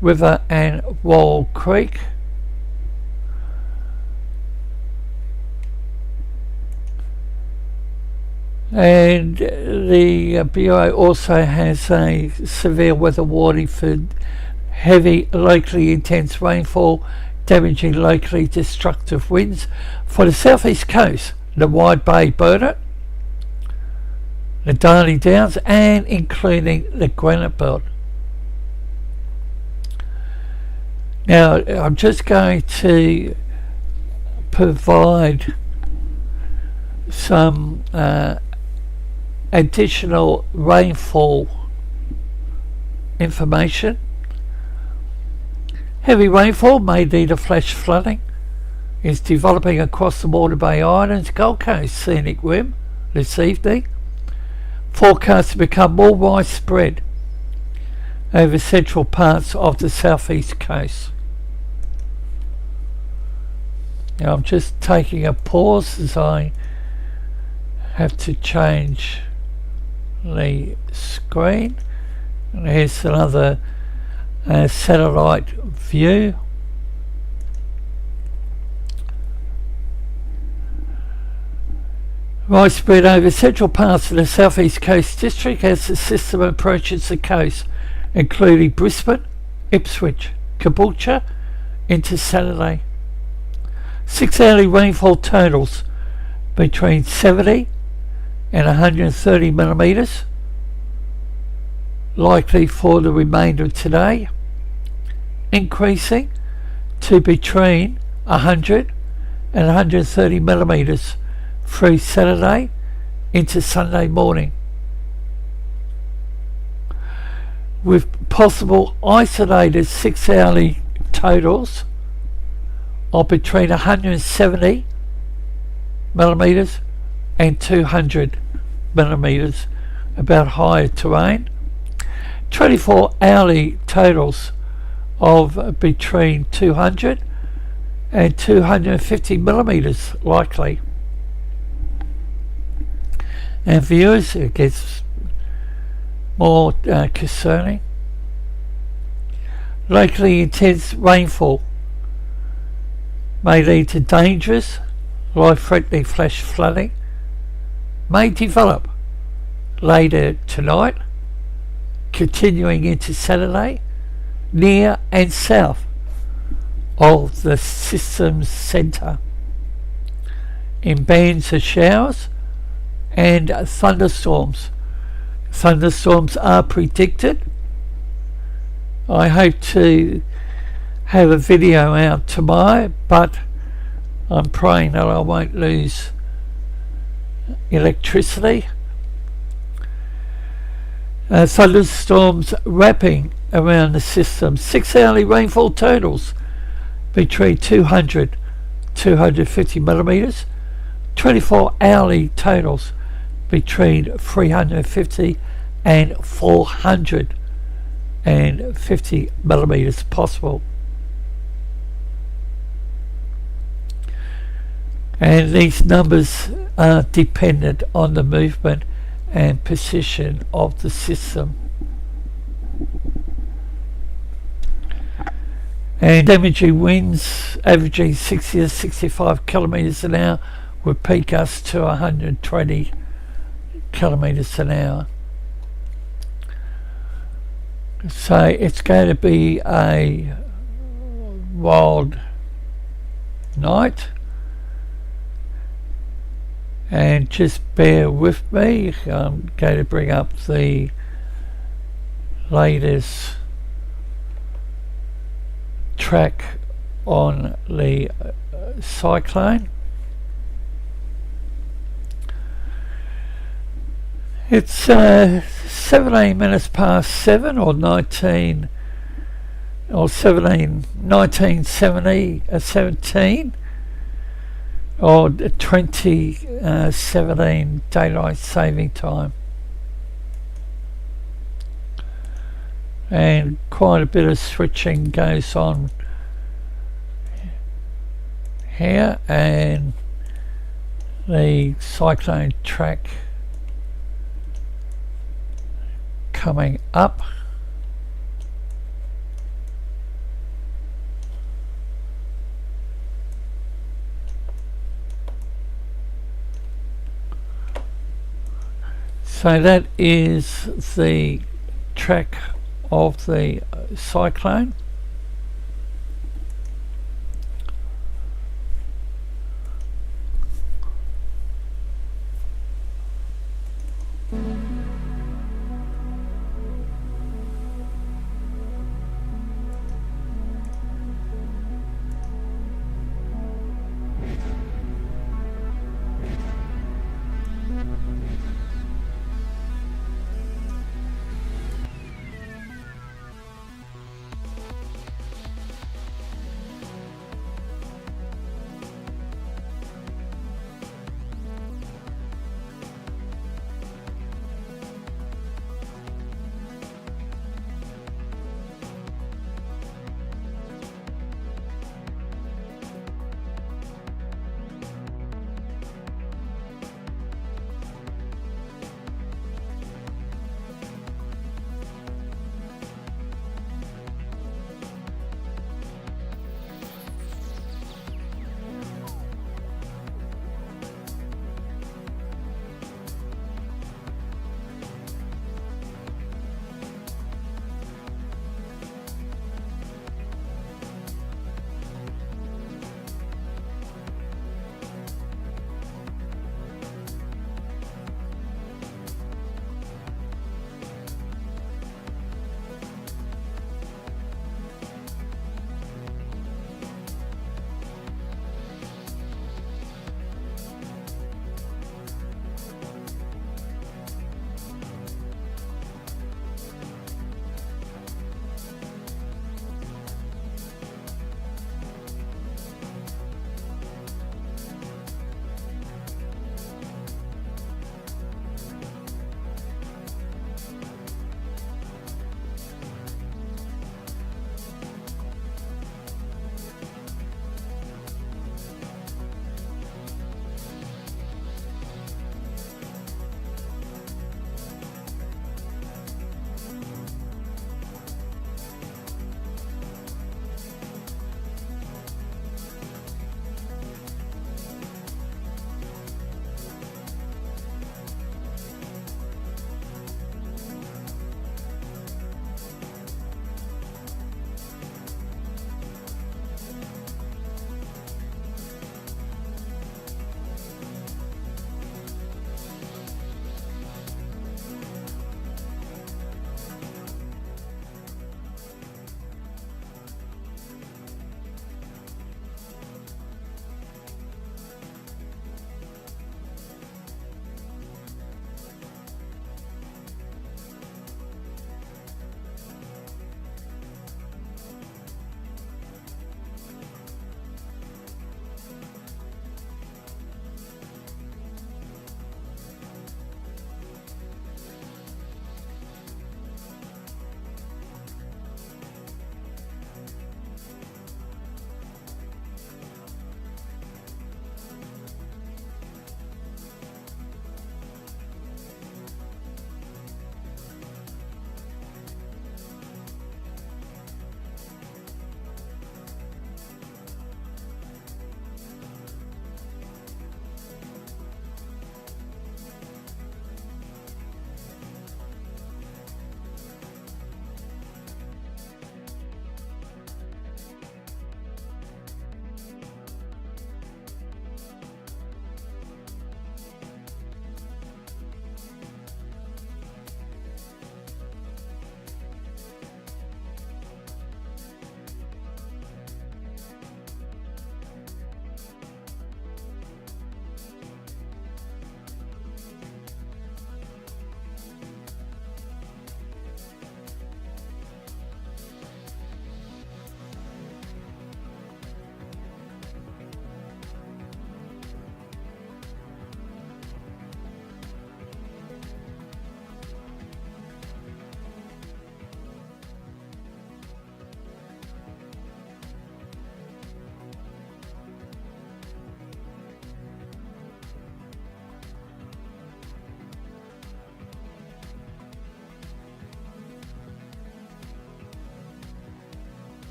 River and Worrell Creek. And the Bureau also has a severe weather warning for heavy, locally intense rainfall, damaging, locally destructive winds for the southeast coast, the Wide Bay Burnett, the Darling Downs, and including the Granite Belt. Now, I'm just going to provide some additional rainfall information. Heavy rainfall may lead to flash flooding. It's developing across the Moreton Bay Islands, Gold Coast scenic rim this evening. Forecast to become more widespread over central parts of the southeast coast. Now I'm just taking a pause as I have to change the screen. And here's another satellite view. Widespread over central parts of the southeast coast district as the system approaches the coast, including Brisbane, Ipswich, Caboolture into Saturday. 6 hourly rainfall totals between 70 and 130 millimetres, likely for the remainder of today, increasing to between 100 and 130 millimetres through Saturday into Sunday morning, with possible isolated 6 hourly totals of between 170 millimetres and 200 millimetres about higher terrain. 24 hourly totals of between 200 and 250 millimetres likely. And viewers, it gets more concerning. Locally intense rainfall may lead to dangerous, life-threatening flash flooding, may develop later tonight, continuing into Saturday, near and south of the system's centre, in bands of showers and thunderstorms. Thunderstorms are predicted. I hope to have a video out tomorrow, but I'm praying that I won't lose electricity. Thunderstorms wrapping around the system. 6 hourly rainfall totals between 200 250 millimetres. 24 hourly totals between 350 and 450 millimetres possible. And these numbers are dependent on the movement and position of the system. And damaging winds averaging 60 to 65 kilometres an hour with peak gusts to 120 kilometres an hour. So it's going to be a wild night, and just bear with me. I'm going to bring up the latest track on the cyclone. It's 17 minutes past 7 or 19 or 17 or 2017 daylight saving time, and quite a bit of switching goes on here, and the cyclone track coming up. So that is the track of the cyclone.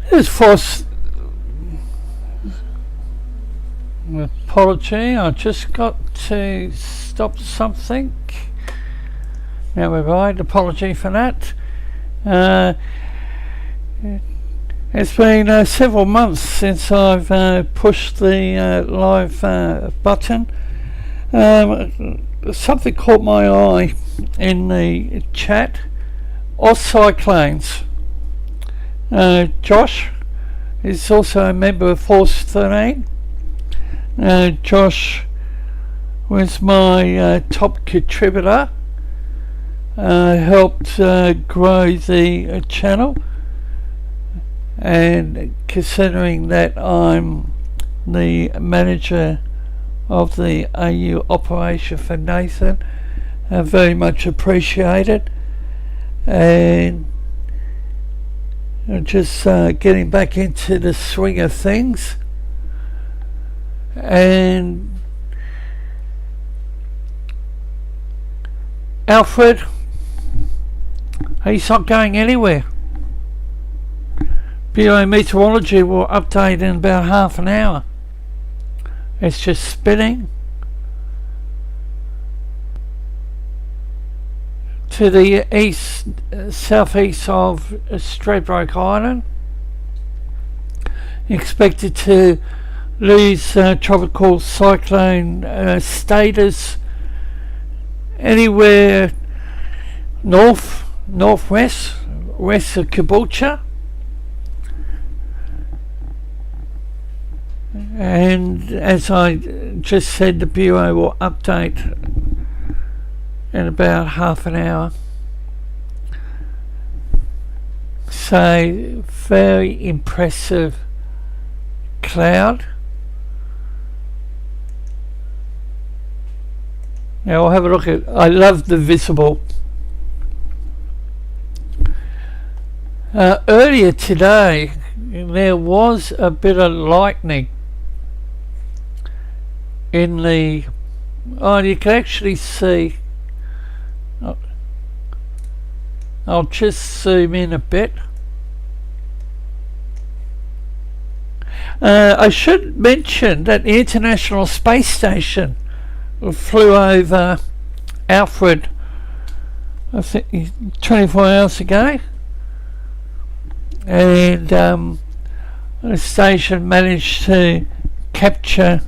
This force apology, I just got to stop something. Now we're right, apology for that. It's been several months since I've pushed the live button. Something caught my eye in the chat. Oz cyclones. Josh is also a member of Force 13. Josh was my top contributor. Helped grow the channel, and considering that I'm the manager of the AU operation for Nathan, very much appreciated. And just getting back into the swing of things, and Alfred, he's not going anywhere. Bureau Meteorology will update in about half an hour. It's just spinning to the east, southeast of Stradbroke Island. Expected to lose tropical cyclone status anywhere northwest, west of Caboolture. And as I just said, the Bureau will update in about half an hour. So, very impressive cloud. Now I'll have a look at, I love the visible. Earlier today there was a bit of lightning in the, you can actually see, I'll just zoom in a bit. I should mention that the International Space Station flew over Alfred, I think 24 hours ago, and the station managed to capture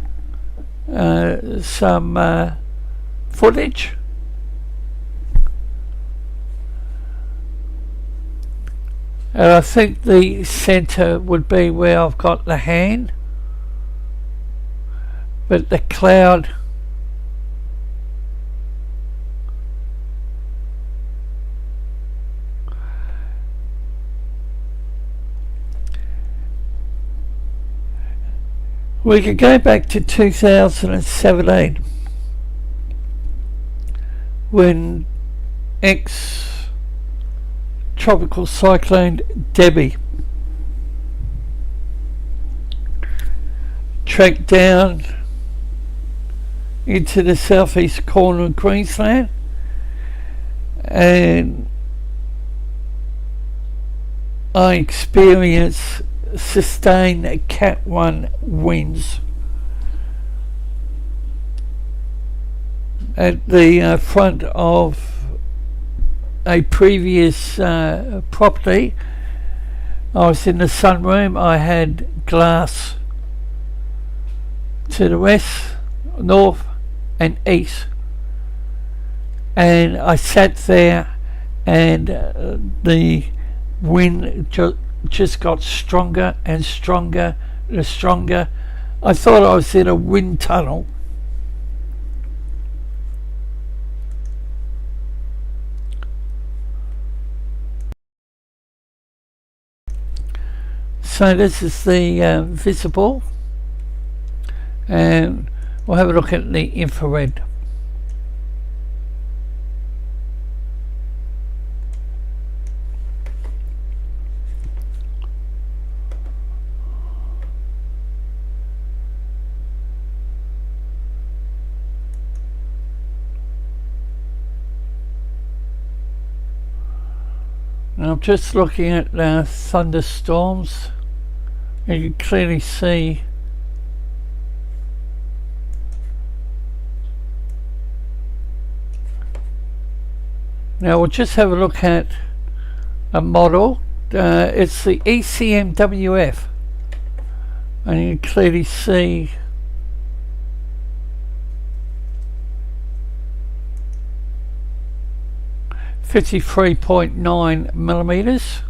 some footage. And I think the centre would be where I've got the hand, but the cloud we could go back to 2017 when tropical cyclone Debbie tracked down into the southeast corner of Queensland, and I experienced sustained Cat 1 winds at the front of a previous property. I was in the sunroom. I had glass to the west, north and east, and I sat there, and the wind just got stronger and stronger and stronger. I thought I was in a wind tunnel. So this is the visible, and we'll have a look at the infrared. Now I'm just looking at thunderstorms. You can clearly see now. We'll just have a look at a model. It's the ECMWF, and you can clearly see .9 millimeters.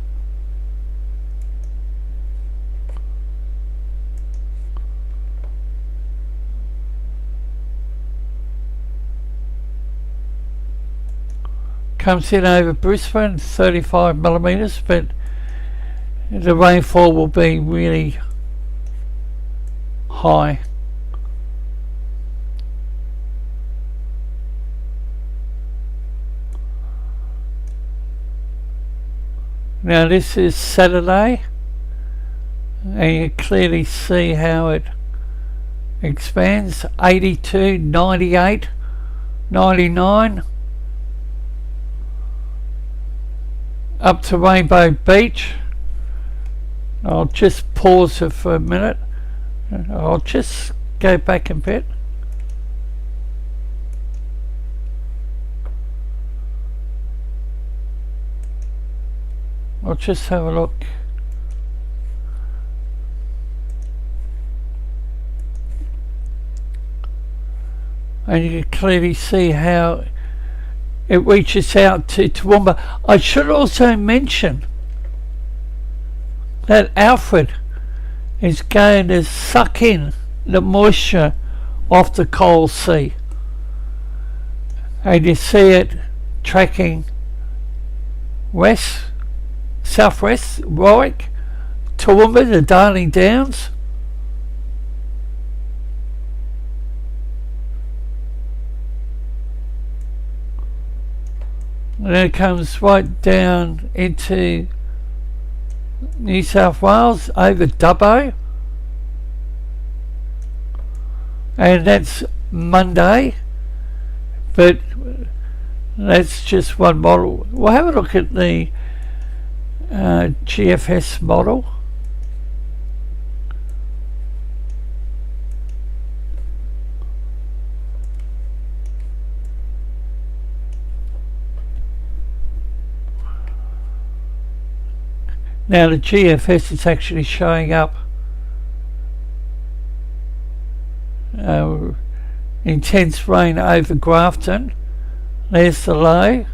Comes in over Brisbane, 35 millimetres, but the rainfall will be really high. Now this is Saturday, and you clearly see how it expands. 82, 98, 99. Up to Rainbow Beach. I'll just pause it for a minute. I'll just go back a bit. I'll just have a look. And you can clearly see how it reaches out to Toowoomba. I should also mention that Alfred is going to suck in the moisture off the Coral Sea. And you see it tracking west, southwest, Warwick, Toowoomba, the Darling Downs. And then it comes right down into New South Wales, over Dubbo. And that's Monday. But that's just one model. We'll have a look at the GFS model. Now the GFS is actually showing up intense rain over Grafton. There's the low.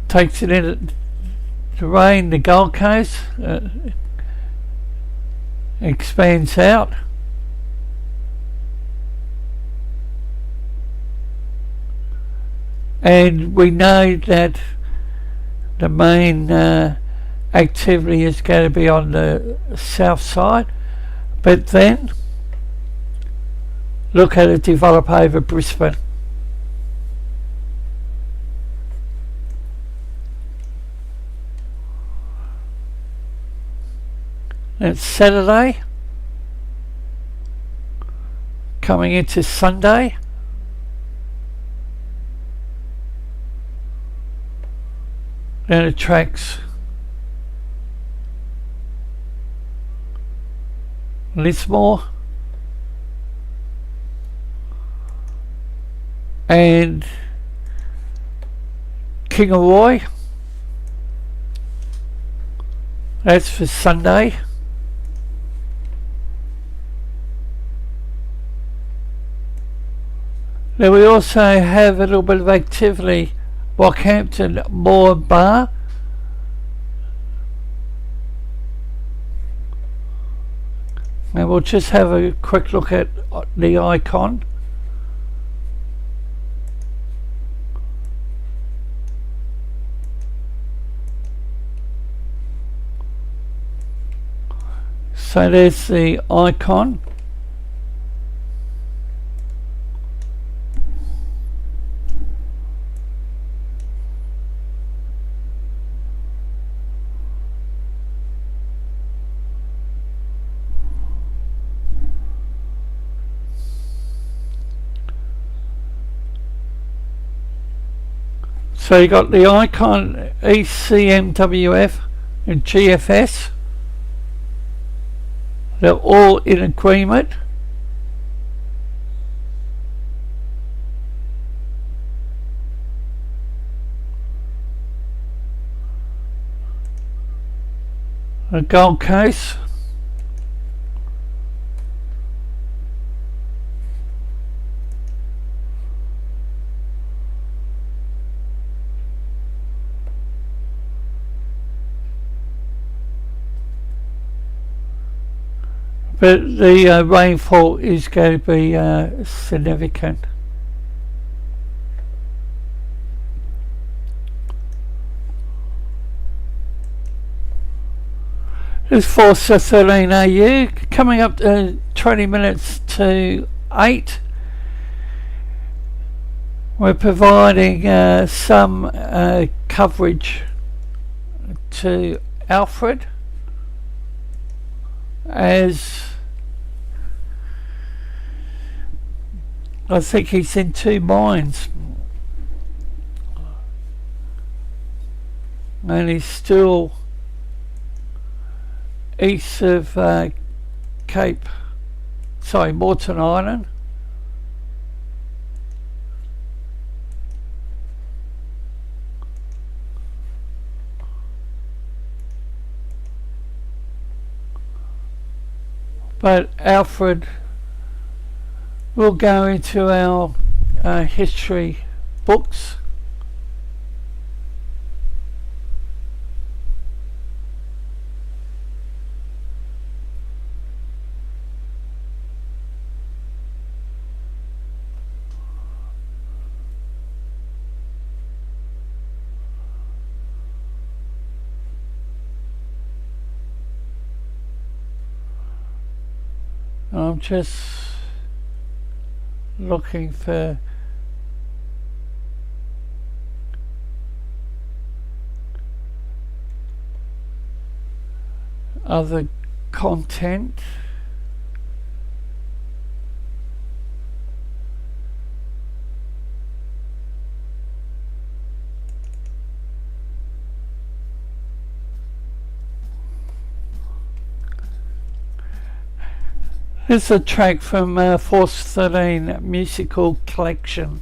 Takes it in to rain the Gold Coast, expands out. And we know that the main activity is going to be on the south side, but then look at it develop over Brisbane. It's Saturday, coming into Sunday. Then it tracks Lismore and Kingaroy. That's for Sunday. Then we also have a little bit of activity, Rockhampton, Moore Bar. And we'll just have a quick look at the icon. So there's the icon. So you got the icon ECMWF and GFS. They're all in agreement. The Gold Coast. But the rainfall is going to be significant. It's 4:13 AU, coming up to 20 minutes to 8. We're providing some coverage to Alfred, as I think he's in two minds, and he's still east of Moreton Island. But Alfred will go into our history books. I'm just looking for other content. This is a track from Force 13 musical collection.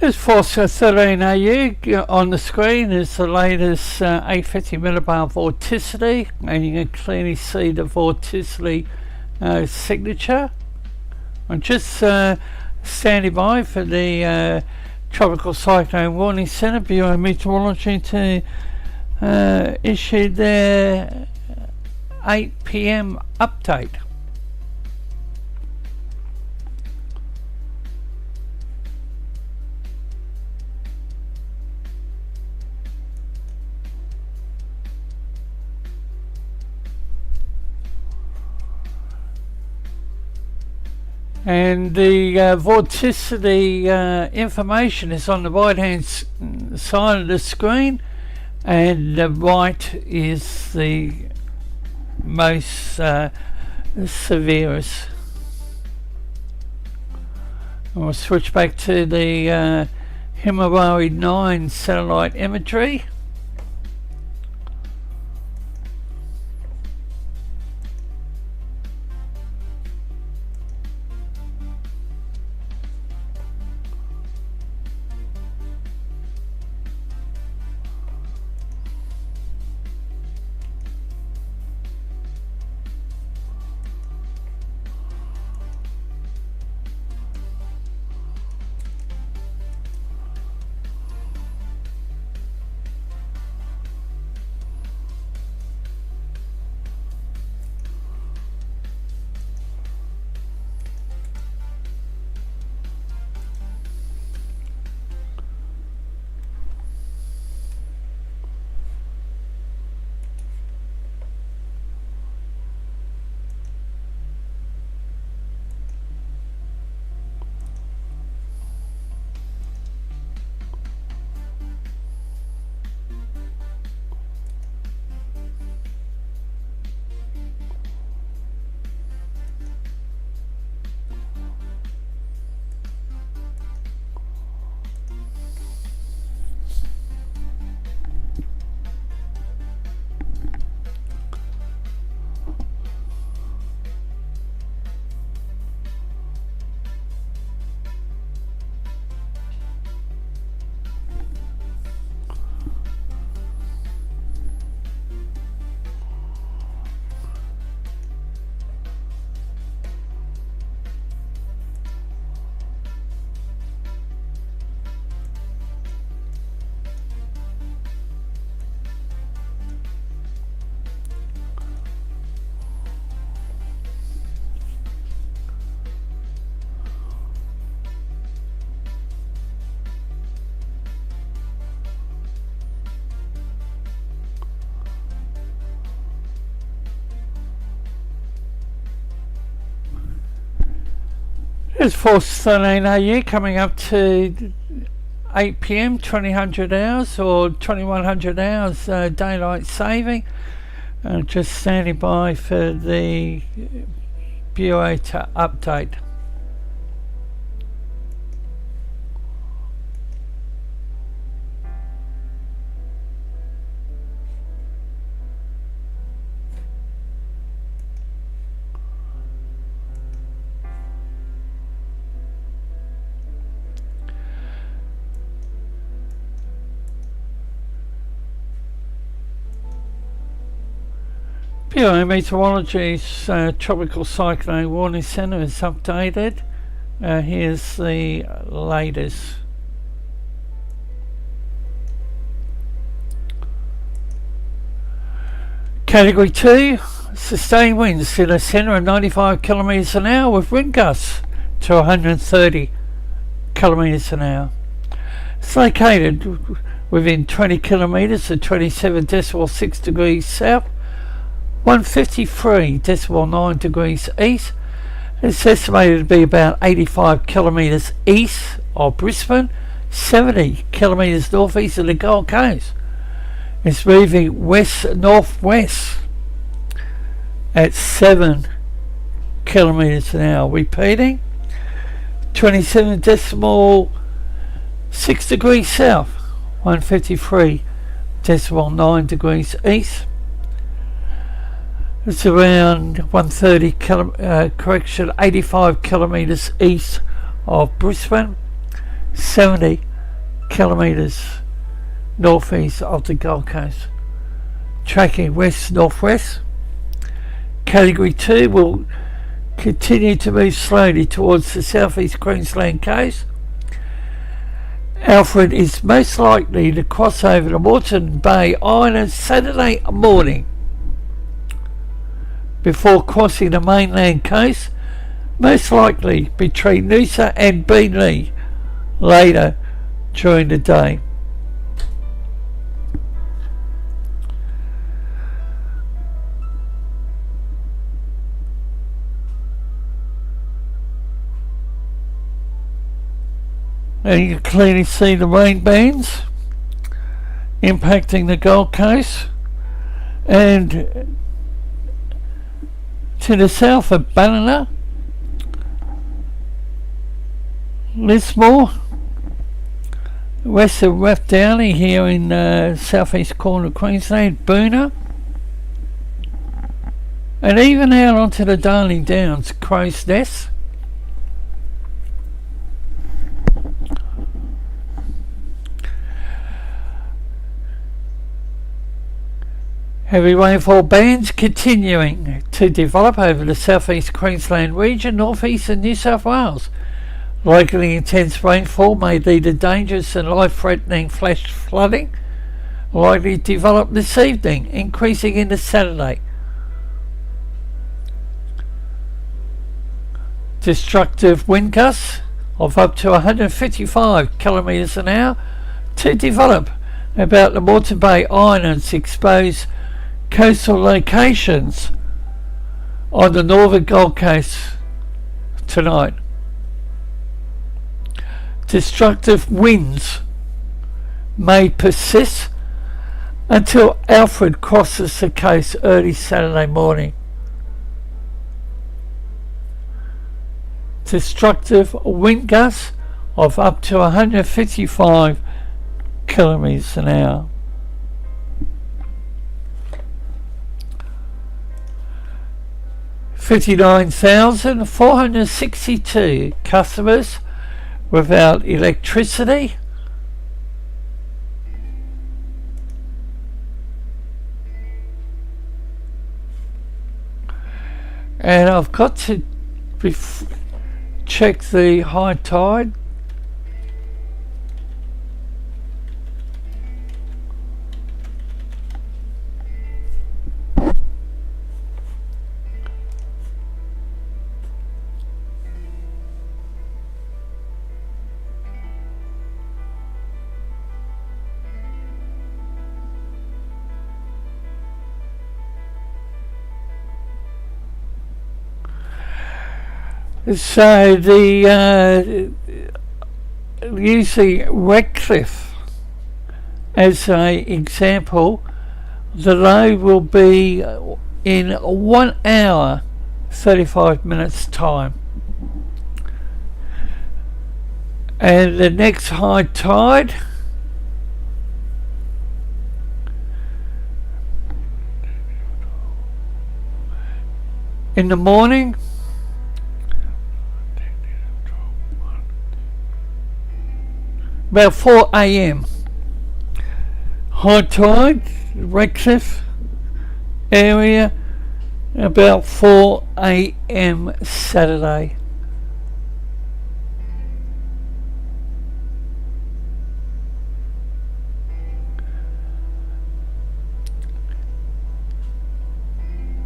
There's Force 13 AU on the screen. Is the latest 850 millibar vorticity, and you can clearly see the vorticity signature. I'm just standing by for the Tropical Cyclone Warning Centre, Bureau of Meteorology, to issue their 8 PM update. And the vorticity information is on the right hand side of the screen, and the right is the most severest. We'll switch back to the Himawari 9 satellite imagery. There's Force 13 AU coming up to 8 PM, 2000 hours or 2100 hours daylight saving. Just standing by for the Bureau to update. Bureau of Meteorology's Tropical Cyclone Warning Centre is updated. Here's the latest. Category 2, sustained winds in a centre of 95 kilometres an hour with wind gusts to 130 kilometres an hour. It's located within 20 kilometres of 27.6 degrees south, 153.9 degrees east. It's estimated to be about 85 kilometres east of Brisbane, 70 kilometres northeast of the Gold Coast. It's moving west-northwest at 7 kilometres an hour. Repeating, 27.6 degrees south, 153.9 degrees east. It's around 85 kilometres east of Brisbane, 70 kilometres northeast of the Gold Coast. Tracking west-northwest. Category 2 will continue to move slowly towards the southeast Queensland coast. Alfred is most likely to cross over the Moreton Bay Island Saturday morning before crossing the mainland coast, most likely between Noosa and Beenleigh later during the day. And you can clearly see the rain bands impacting the Gold Coast, and to the south of Ballina, Lismore, west of Rathdowney here in southeast corner of Queensland, Boona, and even out onto the Darling Downs, Crow's Nest. Heavy rainfall bands continuing to develop over the southeast Queensland region, northeast and New South Wales. Locally intense rainfall may lead to dangerous and life-threatening flash flooding, likely to develop this evening, increasing into Saturday. Destructive wind gusts of up to 155 kilometres an hour to develop about the Moreton Bay Islands, exposed coastal locations on the northern Gold Coast tonight. Destructive winds may persist until Alfred crosses the coast early Saturday morning. Destructive wind gusts of up to 155 kilometres an hour. 59,462 customers without electricity. And I've got to check the high tide. So the using Redcliffe as a example, the low will be in 1 hour 35 minutes time, and the next high tide in the morning about 4 a.m. High tide, Redcliffe area, about 4 a.m. Saturday.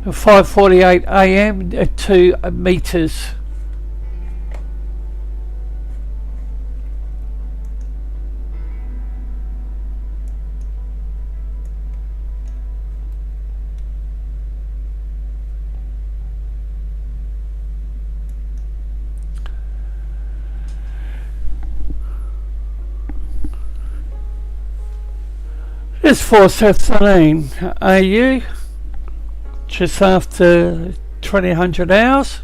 At 5:48 a.m. at 2 metres. This 4:17 AU, just after 2000 hours.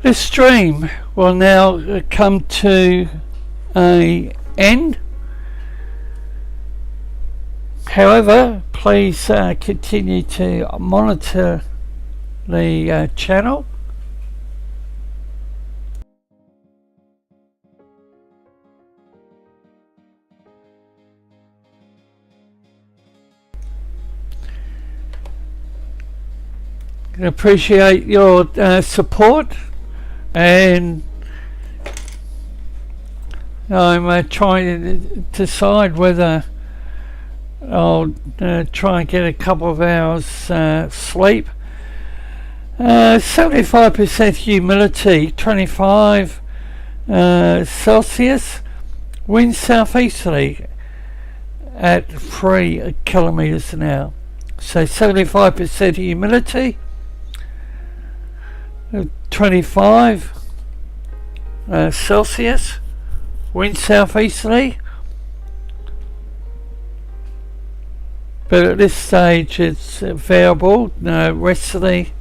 This stream will now come to an end. However, please continue to monitor the channel. appreciate your support, and I'm trying to decide whether I'll try and get a couple of hours sleep. 75% humidity, 25 Celsius, wind southeasterly at 3 kilometres an hour. So 75% humidity, 25 Celsius, wind southeasterly. But at this stage it's variable, westerly,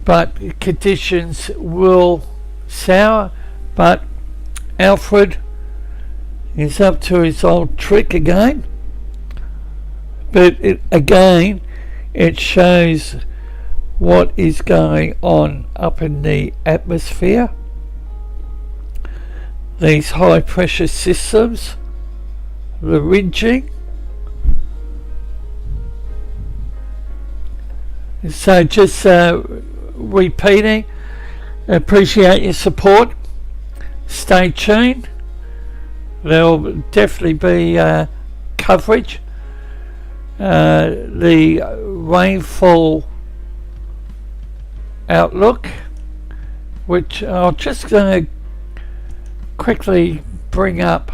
but conditions will sour. But Alfred is up to his old trick again. But it shows what is going on up in the atmosphere. These high pressure systems, the ridging. So just repeating, appreciate your support. Stay tuned. There'll definitely be coverage. The rainfall outlook, which I'll just going to quickly bring up.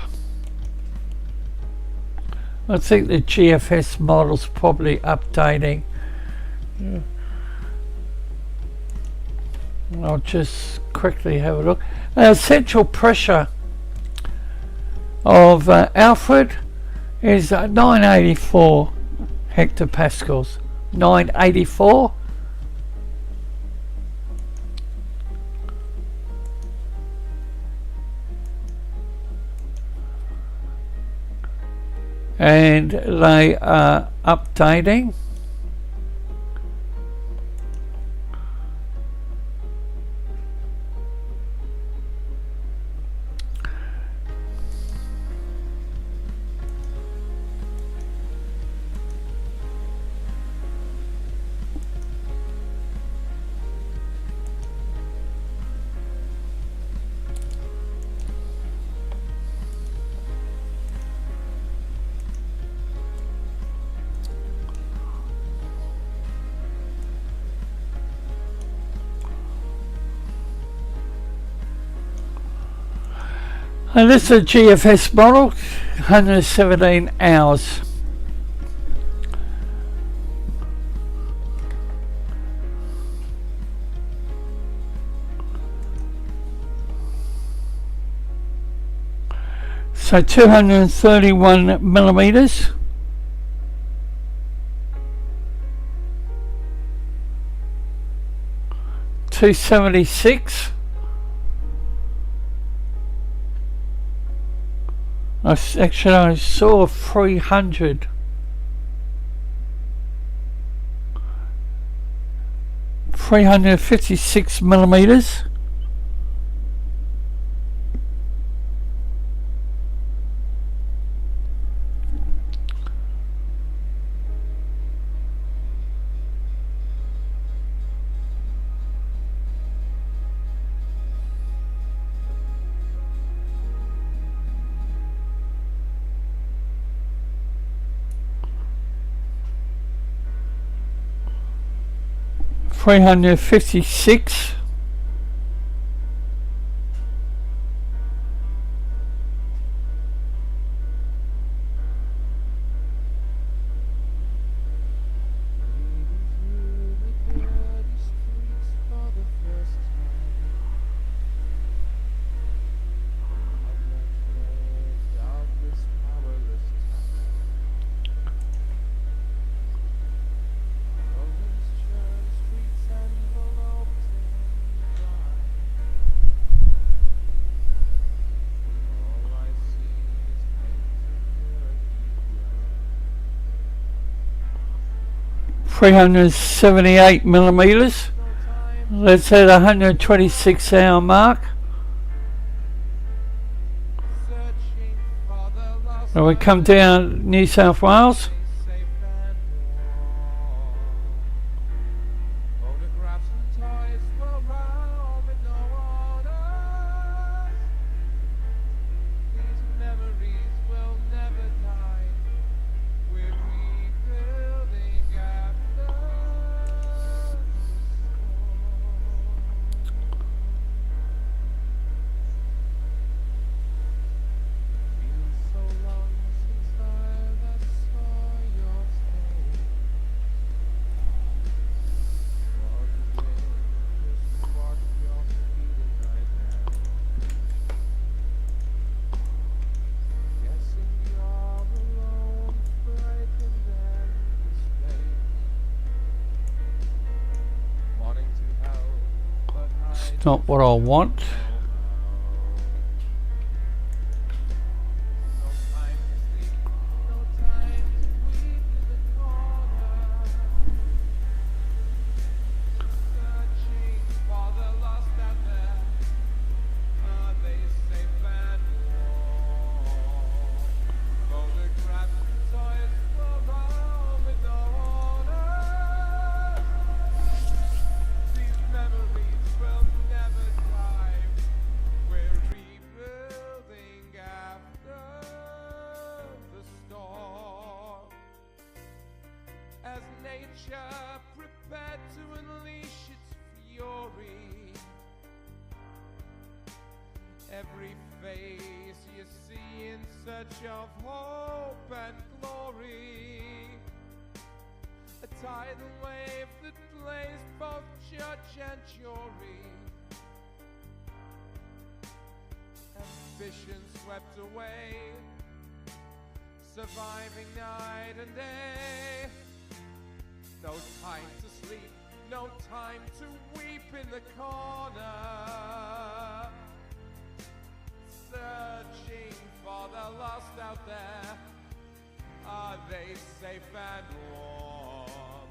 I think the GFS model's probably updating. I'll just quickly have a look. Central pressure of Alfred is 984 hectopascals. 984. And they are updating. And this is a GFS model, 117 hours. So 231 millimeters. $276. I saw 300. 356 millimeters. $356. $378 millimeters. Let's hit 126 hour mark. And we come down New South Wales. not what I want. As nature prepared to unleash its fury, every face you see in search of hope and glory, a tidal wave that plays both judge and jury, ambition swept away, surviving night and day. No time to sleep, no time to weep in the corner, searching for the lost out there. Are they safe and warm?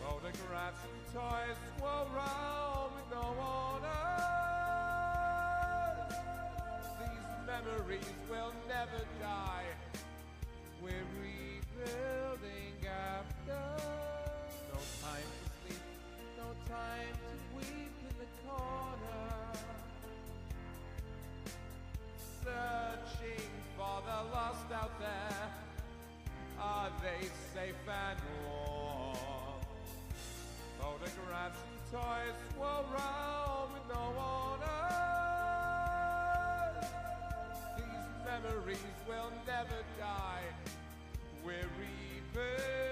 Photographs and toys swirl round with no owners. These memories will never die. We're rebuilding after. No time to sleep, no time to weep in the corner, searching for the lost out there. Are they safe and warm? Photographs and toys swirl round with no owners. These memories will never die. We're rebuilding.